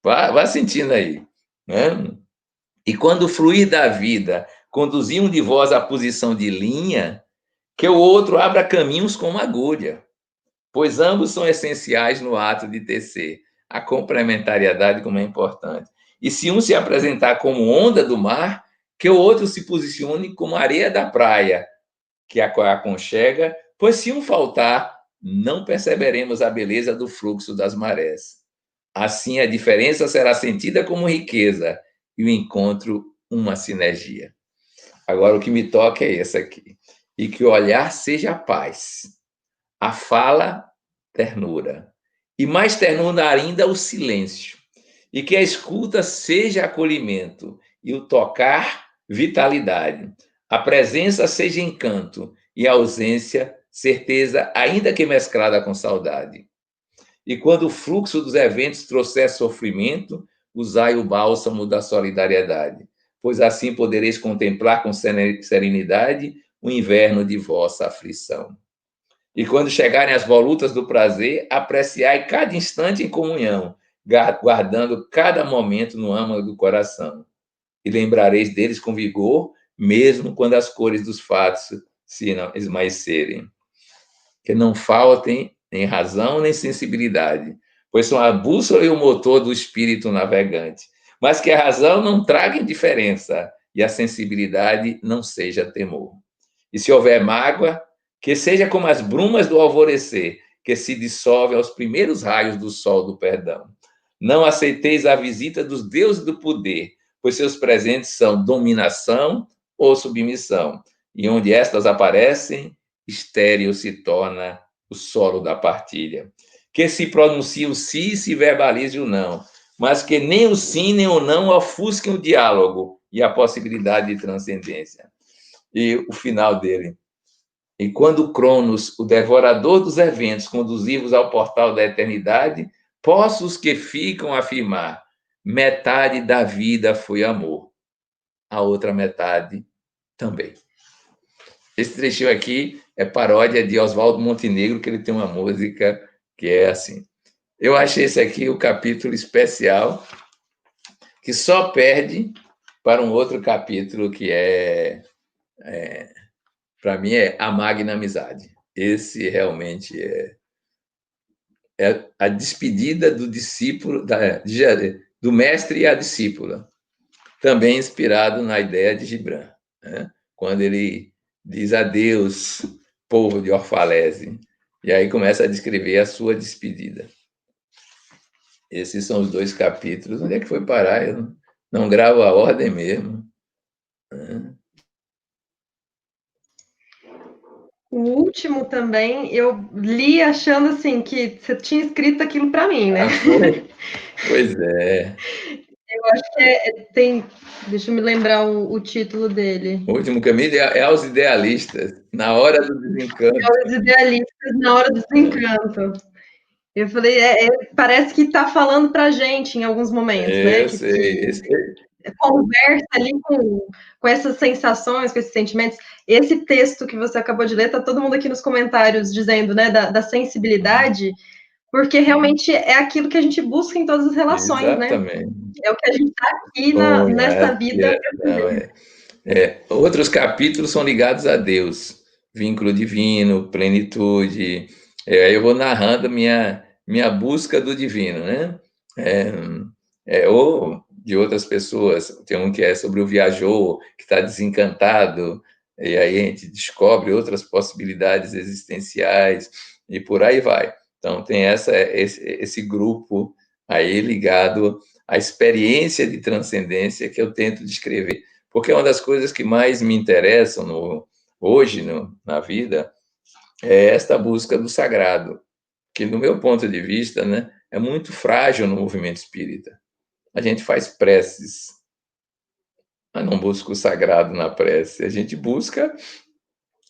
Vá sentindo aí, né? E quando o fluir da vida conduzir um de vós à posição de linha, que o outro abra caminhos como agulha, pois ambos são essenciais no ato de tecer. A complementariedade como é importante. E se um se apresentar como onda do mar, que o outro se posicione como areia da praia, que a aconchega, pois se um faltar, não perceberemos a beleza do fluxo das marés. Assim, a diferença será sentida como riqueza e o encontro uma sinergia. Agora, o que me toca é esse aqui. E que o olhar seja paz, a fala, ternura. E mais ternura ainda, o silêncio. E que a escuta seja acolhimento e o tocar, vitalidade. A presença seja encanto e a ausência, certeza, ainda que mesclada com saudade. E quando o fluxo dos eventos trouxer sofrimento, usai o bálsamo da solidariedade, pois assim podereis contemplar com serenidade o inverno de vossa aflição. E quando chegarem as volutas do prazer, apreciai cada instante em comunhão, guardando cada momento no âmago do coração. E lembrareis deles com vigor, mesmo quando as cores dos fatos se esmaecerem. Que não faltem nem razão nem sensibilidade, pois são a bússola e o motor do espírito navegante. Mas que a razão não traga indiferença e a sensibilidade não seja temor. E se houver mágoa, que seja como as brumas do alvorecer, que se dissolvem aos primeiros raios do sol do perdão. Não aceiteis a visita dos deuses do poder, pois seus presentes são dominação ou submissão. E onde estas aparecem, estéril se torna o solo da partilha. Que se pronuncie o sim e se verbalize o não, mas que nem o sim nem o não ofusquem o diálogo e a possibilidade de transcendência. E o final dele. E quando Cronos, o devorador dos eventos, conduzir-vos ao portal da eternidade, posso os que ficam afirmar: metade da vida foi amor, a outra metade também. Esse trechinho aqui é paródia de Oswaldo Montenegro, que ele tem uma música que é assim. Eu achei esse aqui o capítulo especial, que só perde para um outro capítulo que para mim, é a Magna Amizade. Esse realmente é a despedida do discípulo, do mestre e a discípula, também inspirado na ideia de Gibran, né? Quando ele diz adeus, povo de Orfalese, e aí começa a descrever a sua despedida. Esses são os dois capítulos. Onde é que foi parar? Eu não gravo a ordem mesmo. O último também, eu li achando assim que você tinha escrito aquilo para mim, né? Ah, foi? Pois é. Eu acho que tem. Deixa eu me lembrar o título dele. O último caminho é aos idealistas, na hora do desencanto. É Os Idealistas na Hora do Desencanto. Eu falei, parece que está falando para a gente em alguns momentos, né? Eu sei. Conversa ali com essas sensações, com esses sentimentos. Esse texto que você acabou de ler, tá todo mundo aqui nos comentários dizendo, né, da sensibilidade, porque realmente é aquilo que a gente busca em todas as relações, né? Exatamente. É o que a gente está aqui nessa vida para Não, fazer. outros capítulos são ligados a Deus, vínculo divino, plenitude. Aí eu vou narrando minha busca do divino, né? É, ou de outras pessoas. Tem um que é sobre o viajor, que está desencantado, e aí a gente descobre outras possibilidades existenciais, e por aí vai. Então, tem esse grupo aí ligado à experiência de transcendência que eu tento descrever, porque é uma das coisas que mais me interessam hoje na vida é esta busca do sagrado, que, do meu ponto de vista, né, é muito frágil no movimento espírita. A gente faz preces, mas não busca o sagrado na prece. A gente busca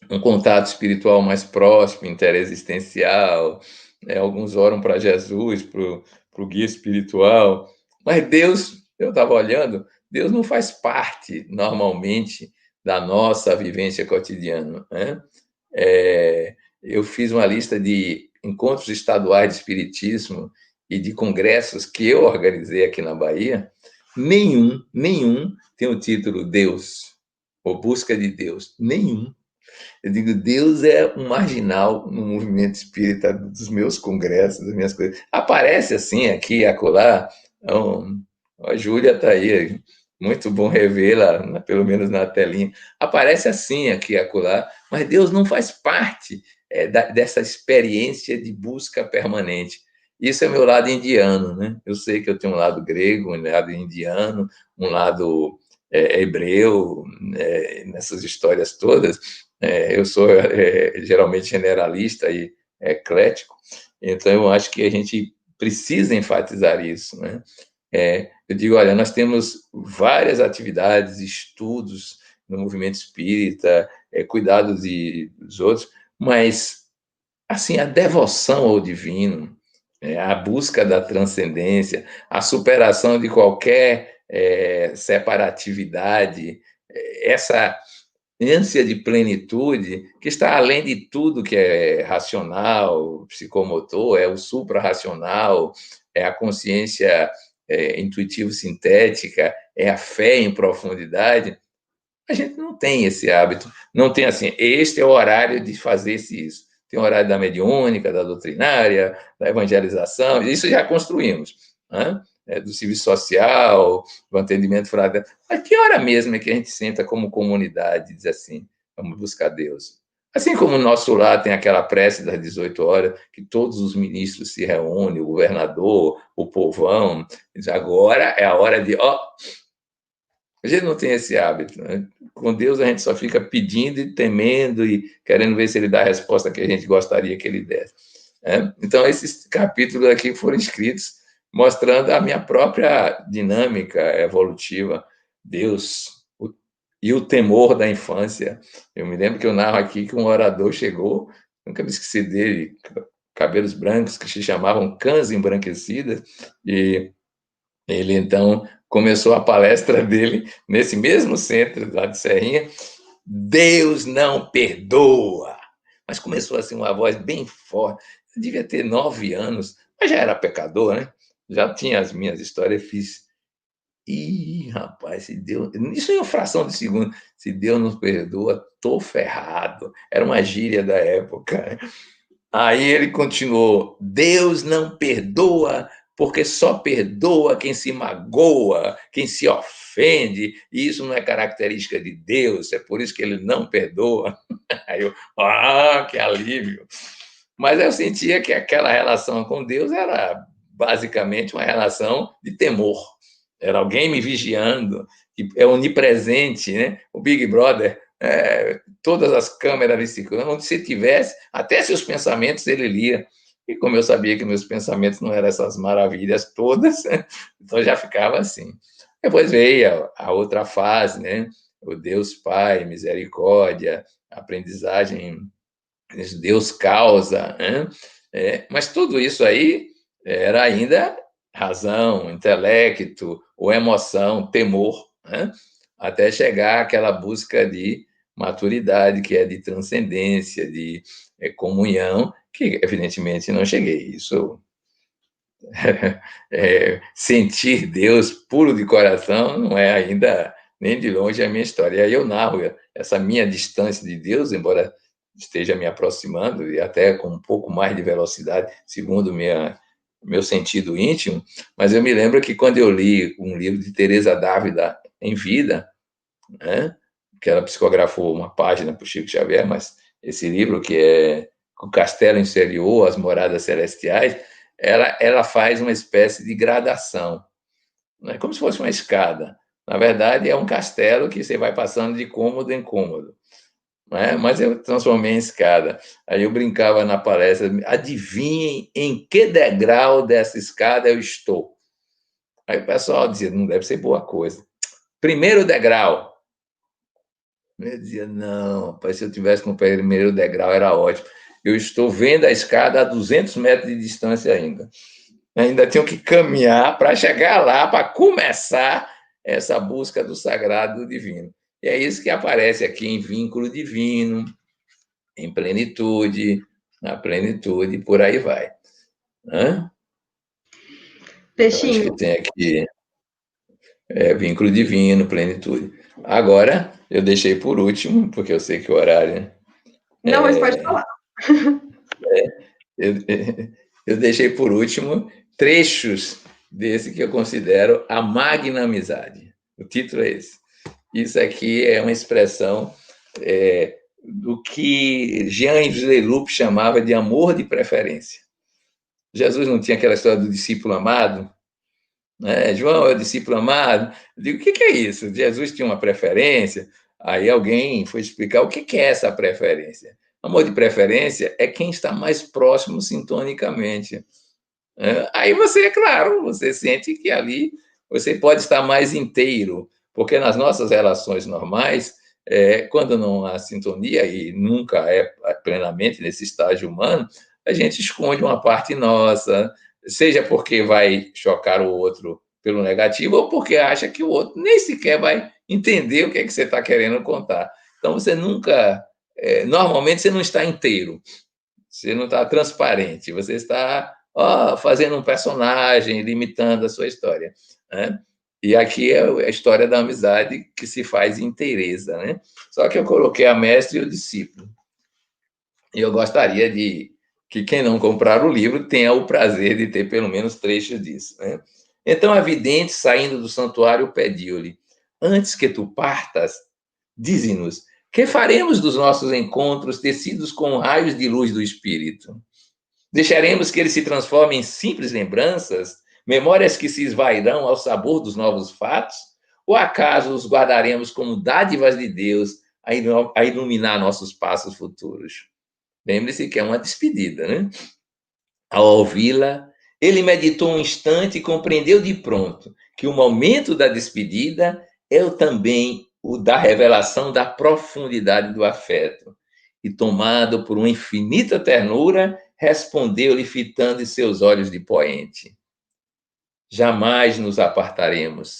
um contato espiritual mais próximo, interexistencial. Né? Alguns oram para Jesus, para o guia espiritual. Mas Deus, eu estava olhando, Deus não faz parte, normalmente, da nossa vivência cotidiana. Né? Eu fiz uma lista de encontros estaduais de espiritismo e de congressos que eu organizei aqui na Bahia. Nenhum tem o título Deus, ou Busca de Deus. Nenhum. Eu digo, Deus é um marginal no movimento espírita dos meus congressos, das minhas coisas. Aparece assim, aqui, acolá. Então, a Júlia está aí, muito bom revê-la, pelo menos na telinha. Aparece assim, aqui, acolá, mas Deus não faz parte dessa experiência de busca permanente. Isso é meu lado indiano, né? Eu sei que eu tenho um lado grego, um lado indiano, um lado hebreu, nessas histórias todas, eu sou geralmente generalista e eclético, então eu acho que a gente precisa enfatizar isso, né? Eu digo, olha, nós temos várias atividades, estudos no movimento espírita, cuidados dos outros, mas assim a devoção ao divino, a busca da transcendência, a superação de qualquer separatividade, essa ânsia de plenitude que está além de tudo que é racional, psicomotor, é o suprarracional, é a consciência intuitivo-sintética, é a fé em profundidade. A gente não tem esse hábito, não tem assim, este é o horário de fazer isso. Tem o horário da mediúnica, da doutrinária, da evangelização, isso já construímos. Né? do serviço social, do atendimento fraterno. Mas que hora mesmo é que a gente senta como comunidade e diz assim, vamos buscar Deus? Assim como o nosso lar tem aquela prece das 18 horas, que todos os ministros se reúnem, o governador, o povão, diz, agora é a hora de... A gente não tem esse hábito, né? Com Deus a gente só fica pedindo e temendo e querendo ver se ele dá a resposta que a gente gostaria que ele desse. Né? Então, esses capítulos aqui foram escritos mostrando a minha própria dinâmica evolutiva, Deus e o temor da infância. Eu me lembro que eu narro aqui que um orador chegou, nunca me esqueci dele, cabelos brancos que se chamavam cãs embranquecidas, e ele, então, começou a palestra dele nesse mesmo centro lá de Serrinha, Deus não perdoa. Mas começou assim uma voz bem forte. Eu devia ter 9 anos, mas já era pecador, né? Já tinha as minhas histórias, fiz. Ih, rapaz, se Deus. Isso em uma fração de segundo. Se Deus não perdoa, tô ferrado. Era uma gíria da época. Aí ele continuou: Deus não perdoa, porque só perdoa quem se magoa, quem se ofende, e isso não é característica de Deus, é por isso que ele não perdoa. Aí eu, que alívio. Mas eu sentia que aquela relação com Deus era basicamente uma relação de temor. Era alguém me vigiando, que é onipresente, né? O Big Brother, todas as câmeras ali circulando, onde se tivesse, até seus pensamentos ele lia. E como eu sabia que meus pensamentos não eram essas maravilhas todas, então já ficava assim. Depois veio a outra fase, né? O Deus Pai, misericórdia, aprendizagem, Deus causa, né? Mas tudo isso aí era ainda razão, intelecto, ou emoção, temor, né? Até chegar àquela busca de maturidade, que é de transcendência, de comunhão, que evidentemente não cheguei. Isso sentir Deus puro de coração não é ainda nem de longe a minha história. E aí eu narro essa minha distância de Deus, embora esteja me aproximando e até com um pouco mais de velocidade, segundo meu sentido íntimo, mas eu me lembro que quando eu li um livro de Teresa d'Ávila em vida, né, que ela psicografou uma página para o Chico Xavier, mas esse livro que é O Castelo Interior, As Moradas Celestiais, ela faz uma espécie de gradação, né, como se fosse uma escada. Na verdade, é um castelo que você vai passando de cômodo em cômodo, né? Mas eu transformei em escada. Aí eu brincava na palestra, adivinhem em que degrau dessa escada eu estou. Aí o pessoal dizia, não deve ser boa coisa. Primeiro degrau. Eu dizia, não, rapaz, se eu tivesse com o primeiro degrau era ótimo. Eu estou vendo a escada a 200 metros de distância ainda. Ainda tenho que caminhar para chegar lá, para começar essa busca do sagrado do divino. E é isso que aparece aqui em vínculo divino, em plenitude, na plenitude, por aí vai. Hã? Eu acho que Peixinho, tem aqui vínculo divino, plenitude. Agora, eu deixei por último, porque eu sei que o horário. não, mas pode falar. Eu, eu deixei por último trechos desse que eu considero a magna amizade. O título é esse. Isso aqui é uma expressão do que Jean-Yves Leloup chamava de amor de preferência. Jesus não tinha aquela história do discípulo amado, né? João é o discípulo amado. Eu digo, o que é isso? Jesus tinha uma preferência? Aí alguém foi explicar o que é essa preferência. Amor de preferência é quem está mais próximo sintonicamente. Aí você, claro, você sente que ali você pode estar mais inteiro, porque nas nossas relações normais, quando não há sintonia, e nunca é plenamente nesse estágio humano, a gente esconde uma parte nossa, seja porque vai chocar o outro pelo negativo, ou porque acha que o outro nem sequer vai entender o que é que você está querendo contar. Então, você nunca. Normalmente, você não está inteiro, você não está transparente, você está fazendo um personagem, limitando a sua história, né? E aqui é a história da amizade que se faz inteireza, né? Só que eu coloquei a mestre e o discípulo. E eu gostaria de que quem não comprar o livro tenha o prazer de ter pelo menos trechos disso, né? Então a vidente, saindo do santuário, pediu-lhe: antes que tu partas, dize-nos, que faremos dos nossos encontros tecidos com raios de luz do Espírito? Deixaremos que eles se transformem em simples lembranças, memórias que se esvairão ao sabor dos novos fatos? Ou acaso os guardaremos como dádivas de Deus a iluminar nossos passos futuros? Lembre-se que é uma despedida, né? Ao ouvi-la, ele meditou um instante e compreendeu de pronto que o momento da despedida é também o da revelação da profundidade do afeto. E, tomado por uma infinita ternura, respondeu-lhe, fitando em seus olhos de poente: jamais nos apartaremos,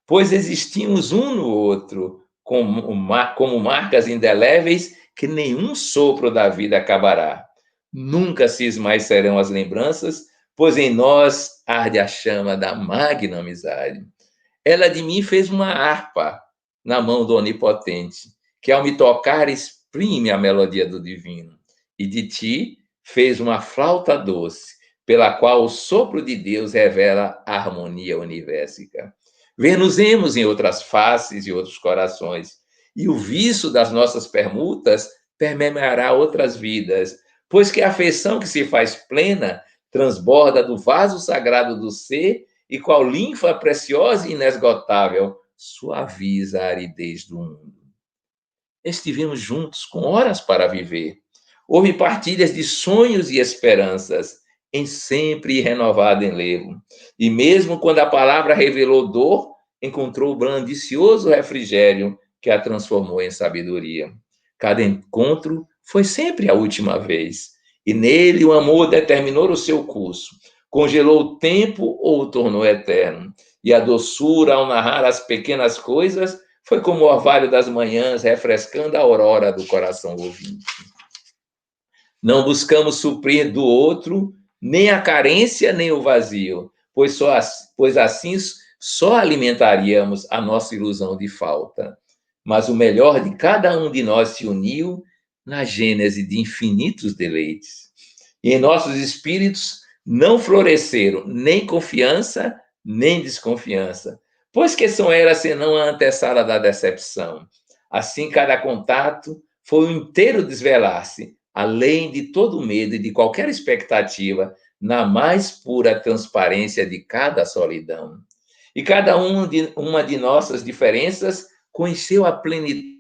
pois existimos um no outro, como marcas indeléveis que nenhum sopro da vida acabará. Nunca se esmaecerão as lembranças, pois em nós arde a chama da magna amizade. Ela de mim fez uma harpa na mão do Onipotente, que ao me tocar exprime a melodia do divino. E de ti fez uma flauta doce, pela qual o sopro de Deus revela a harmonia universica. Ver-nos-emos em outras faces e outros corações, e o vício das nossas permutas permeará outras vidas, pois que a afeição que se faz plena transborda do vaso sagrado do ser e qual linfa preciosa e inesgotável suaviza a aridez do mundo. Estivemos juntos com horas para viver. Houve partilhas de sonhos e esperanças, em sempre renovado enlevo. E mesmo quando a palavra revelou dor, encontrou o blandicioso refrigério que a transformou em sabedoria. Cada encontro foi sempre a última vez, e nele o amor determinou o seu curso, congelou o tempo ou o tornou eterno. E a doçura, ao narrar as pequenas coisas, foi como o orvalho das manhãs, refrescando a aurora do coração ouvinte. Não buscamos suprir do outro nem a carência, nem o vazio, pois assim só alimentaríamos a nossa ilusão de falta. Mas o melhor de cada um de nós se uniu na gênese de infinitos deleites. E em nossos espíritos não floresceram nem confiança, nem desconfiança, pois que são elas senão a antessala da decepção. Assim, cada contato foi um inteiro desvelar-se, além de todo medo e de qualquer expectativa, na mais pura transparência de cada solidão. E cada uma de nossas diferenças conheceu a plenitude.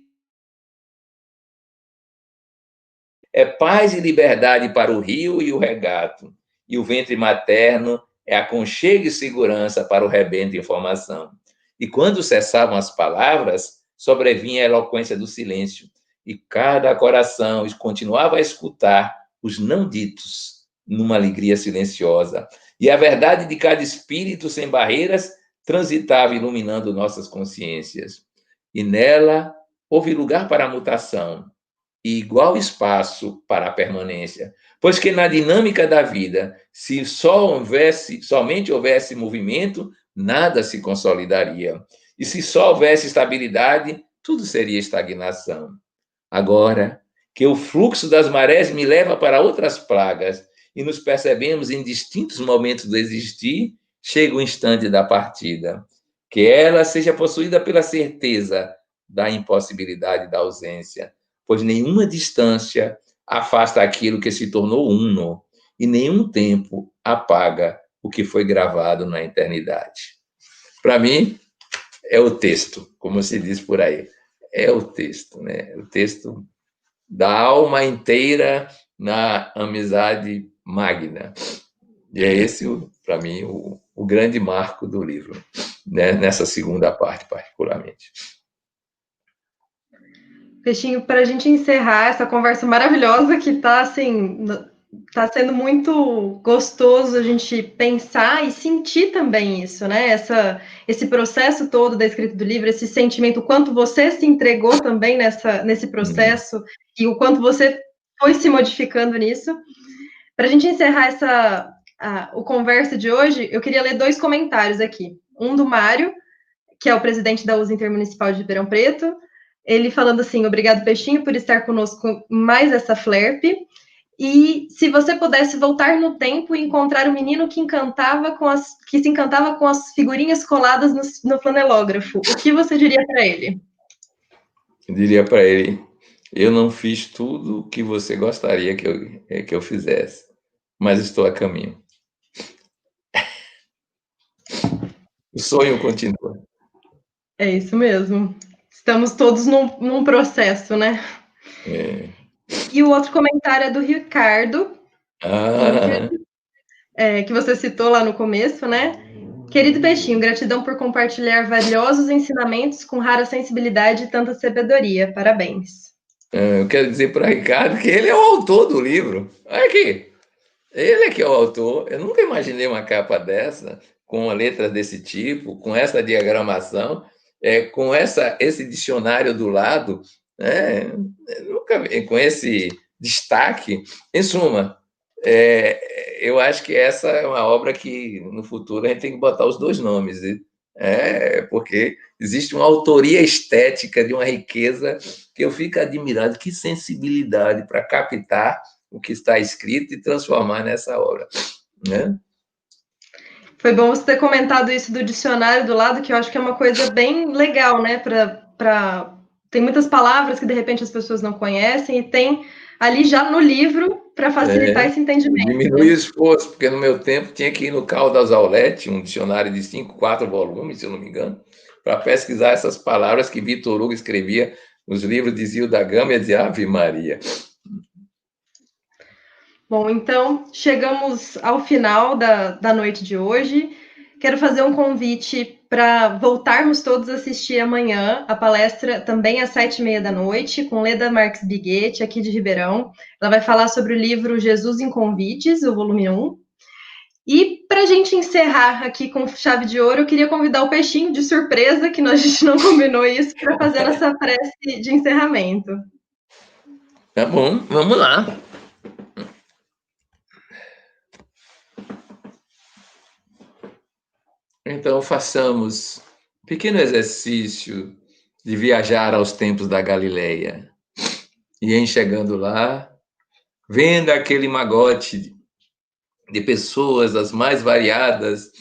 É paz e liberdade para o rio e o regato, e o ventre materno é aconchego e segurança para o rebento em formação. E quando cessavam as palavras, sobrevinha a eloquência do silêncio, e cada coração continuava a escutar os não ditos numa alegria silenciosa. E a verdade de cada espírito sem barreiras transitava iluminando nossas consciências. E nela houve lugar para a mutação e igual espaço para a permanência. Pois que na dinâmica da vida, se somente houvesse movimento, nada se consolidaria. E se só houvesse estabilidade, tudo seria estagnação. Agora que o fluxo das marés me leva para outras pragas e nos percebemos em distintos momentos do existir, chega o instante da partida. Que ela seja possuída pela certeza da impossibilidade da ausência, pois nenhuma distância afasta aquilo que se tornou uno e nenhum tempo apaga o que foi gravado na eternidade. Para mim, é o texto, como se diz por aí. É o texto, né? O texto da alma inteira na amizade magna. E é esse, para mim, o grande marco do livro, né? Nessa segunda parte, particularmente. Peixinho, para a gente encerrar essa conversa maravilhosa que está assim, tá sendo muito gostoso a gente pensar e sentir também isso, né? Esse processo todo da escrita do livro, esse sentimento, o quanto você se entregou também nesse processo e o quanto você foi se modificando nisso. Para a gente encerrar o conversa de hoje, eu queria ler 2 comentários aqui. Um do Mário, que é o presidente da USA Intermunicipal de Ribeirão Preto, ele falando assim: obrigado, Peixinho, por estar conosco mais essa Flerp. E se você pudesse voltar no tempo e encontrar um menino que se encantava com as figurinhas coladas no flanelógrafo, o que você diria para ele? Eu diria para ele: eu não fiz tudo o que você gostaria que eu fizesse, mas estou a caminho. O sonho continua. É isso mesmo. Estamos todos num processo, né? É. E o outro comentário é do Ricardo Pinker, Ah, que você citou lá no começo, né? Querido Peixinho, gratidão por compartilhar valiosos ensinamentos com rara sensibilidade e tanta sabedoria. Parabéns. eu quero dizer para Ricardo que ele é o autor do livro. Olha aqui, ele é que é o autor. Eu nunca imaginei uma capa dessa, com uma letra desse tipo, com essa diagramação, com esse dicionário do lado, né? Eu nunca vi, com esse destaque. Em suma, eu acho que essa é uma obra que no futuro a gente tem que botar os dois nomes, porque existe uma autoria estética de uma riqueza que eu fico admirado, que sensibilidade para captar o que está escrito e transformar nessa obra, né? Foi bom você ter comentado isso do dicionário do lado, que eu acho que é uma coisa bem legal, né? Tem muitas palavras que de repente as pessoas não conhecem e tem ali já no livro para facilitar esse entendimento, Diminui o né? esforço, porque no meu tempo tinha que ir no Caldas Aulete, um dicionário de 4 volumes, se eu não me engano, para pesquisar essas palavras que Vitor Hugo escrevia nos livros de Zio da Gama e dizia Ave Maria. Bom, então chegamos ao final da noite de hoje. Quero fazer um convite para voltarmos todos a assistir amanhã a palestra, também às 7h30 da noite, com Leda Marques Biguete, aqui de Ribeirão. Ela vai falar sobre o livro Jesus em Convites, o volume 1. E para a gente encerrar aqui com chave de ouro, eu queria convidar o Peixinho de surpresa, que a gente não combinou isso, para fazer nossa prece de encerramento. Tá bom, vamos lá. Então, façamos um pequeno exercício de viajar aos tempos da Galileia. E em chegando lá, vendo aquele magote de pessoas as mais variadas,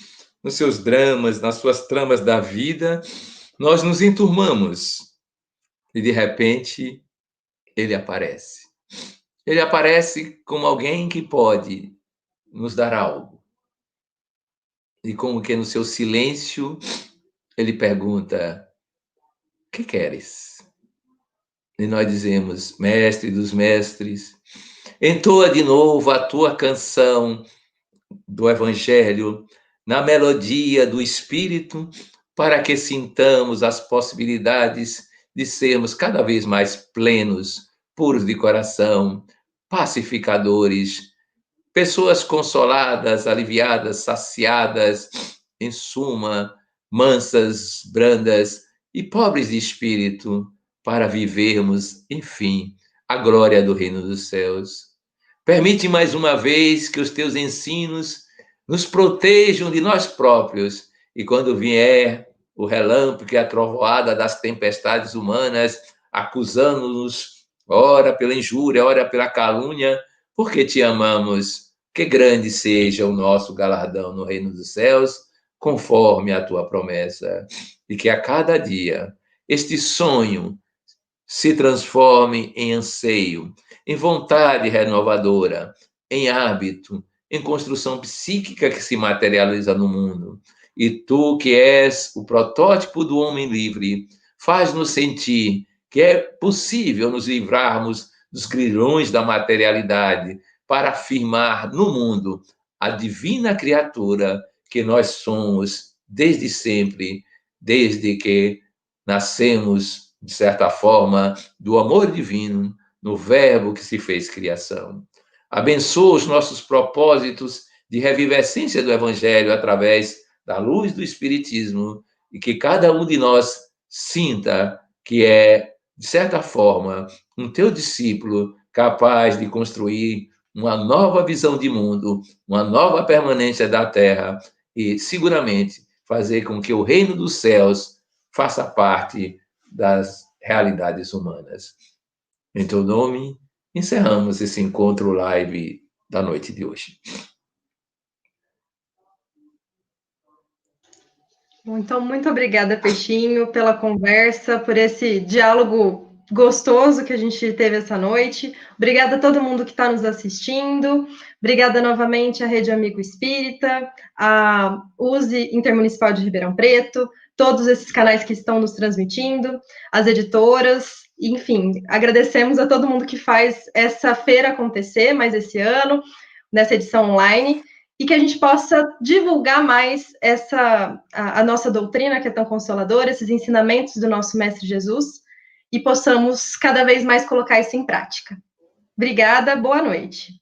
nos seus dramas, nas suas tramas da vida, nós nos enturmamos. E de repente, ele aparece. Ele aparece como alguém que pode nos dar algo. E como que no seu silêncio, ele pergunta: que queres? E nós dizemos: Mestre dos mestres, entoa de novo a tua canção do Evangelho na melodia do Espírito, para que sintamos as possibilidades de sermos cada vez mais plenos, puros de coração, pacificadores, pessoas consoladas, aliviadas, saciadas, em suma, mansas, brandas e pobres de espírito, para vivermos, enfim, a glória do reino dos céus. Permite mais uma vez que os teus ensinos nos protejam de nós próprios e quando vier o relâmpago e a trovoada das tempestades humanas, acusando-nos, ora pela injúria, ora pela calúnia, porque te amamos, que grande seja o nosso galardão no reino dos céus, conforme a tua promessa, e que a cada dia este sonho se transforme em anseio, em vontade renovadora, em hábito, em construção psíquica que se materializa no mundo. E tu, que és o protótipo do homem livre, faz-nos sentir que é possível nos livrarmos dos grilhões da materialidade para afirmar no mundo a divina criatura que nós somos desde sempre, desde que nascemos, de certa forma, do amor divino no Verbo que se fez criação. Abençoa os nossos propósitos de revivescência do Evangelho através da luz do Espiritismo e que cada um de nós sinta que é, de certa forma, um teu discípulo capaz de construir uma nova visão de mundo, uma nova permanência da Terra e, seguramente, fazer com que o reino dos céus faça parte das realidades humanas. Em teu nome, encerramos esse encontro live da noite de hoje. Então, muito obrigada, Peixinho, pela conversa, por esse diálogo gostoso que a gente teve essa noite. Obrigada a todo mundo que está nos assistindo. Obrigada novamente à Rede Amigo Espírita, à USE Intermunicipal de Ribeirão Preto, todos esses canais que estão nos transmitindo, as editoras, enfim, agradecemos a todo mundo que faz essa feira acontecer mais esse ano, nessa edição online, e que a gente possa divulgar mais a nossa doutrina, que é tão consoladora, esses ensinamentos do nosso Mestre Jesus, e possamos cada vez mais colocar isso em prática. Obrigada, boa noite.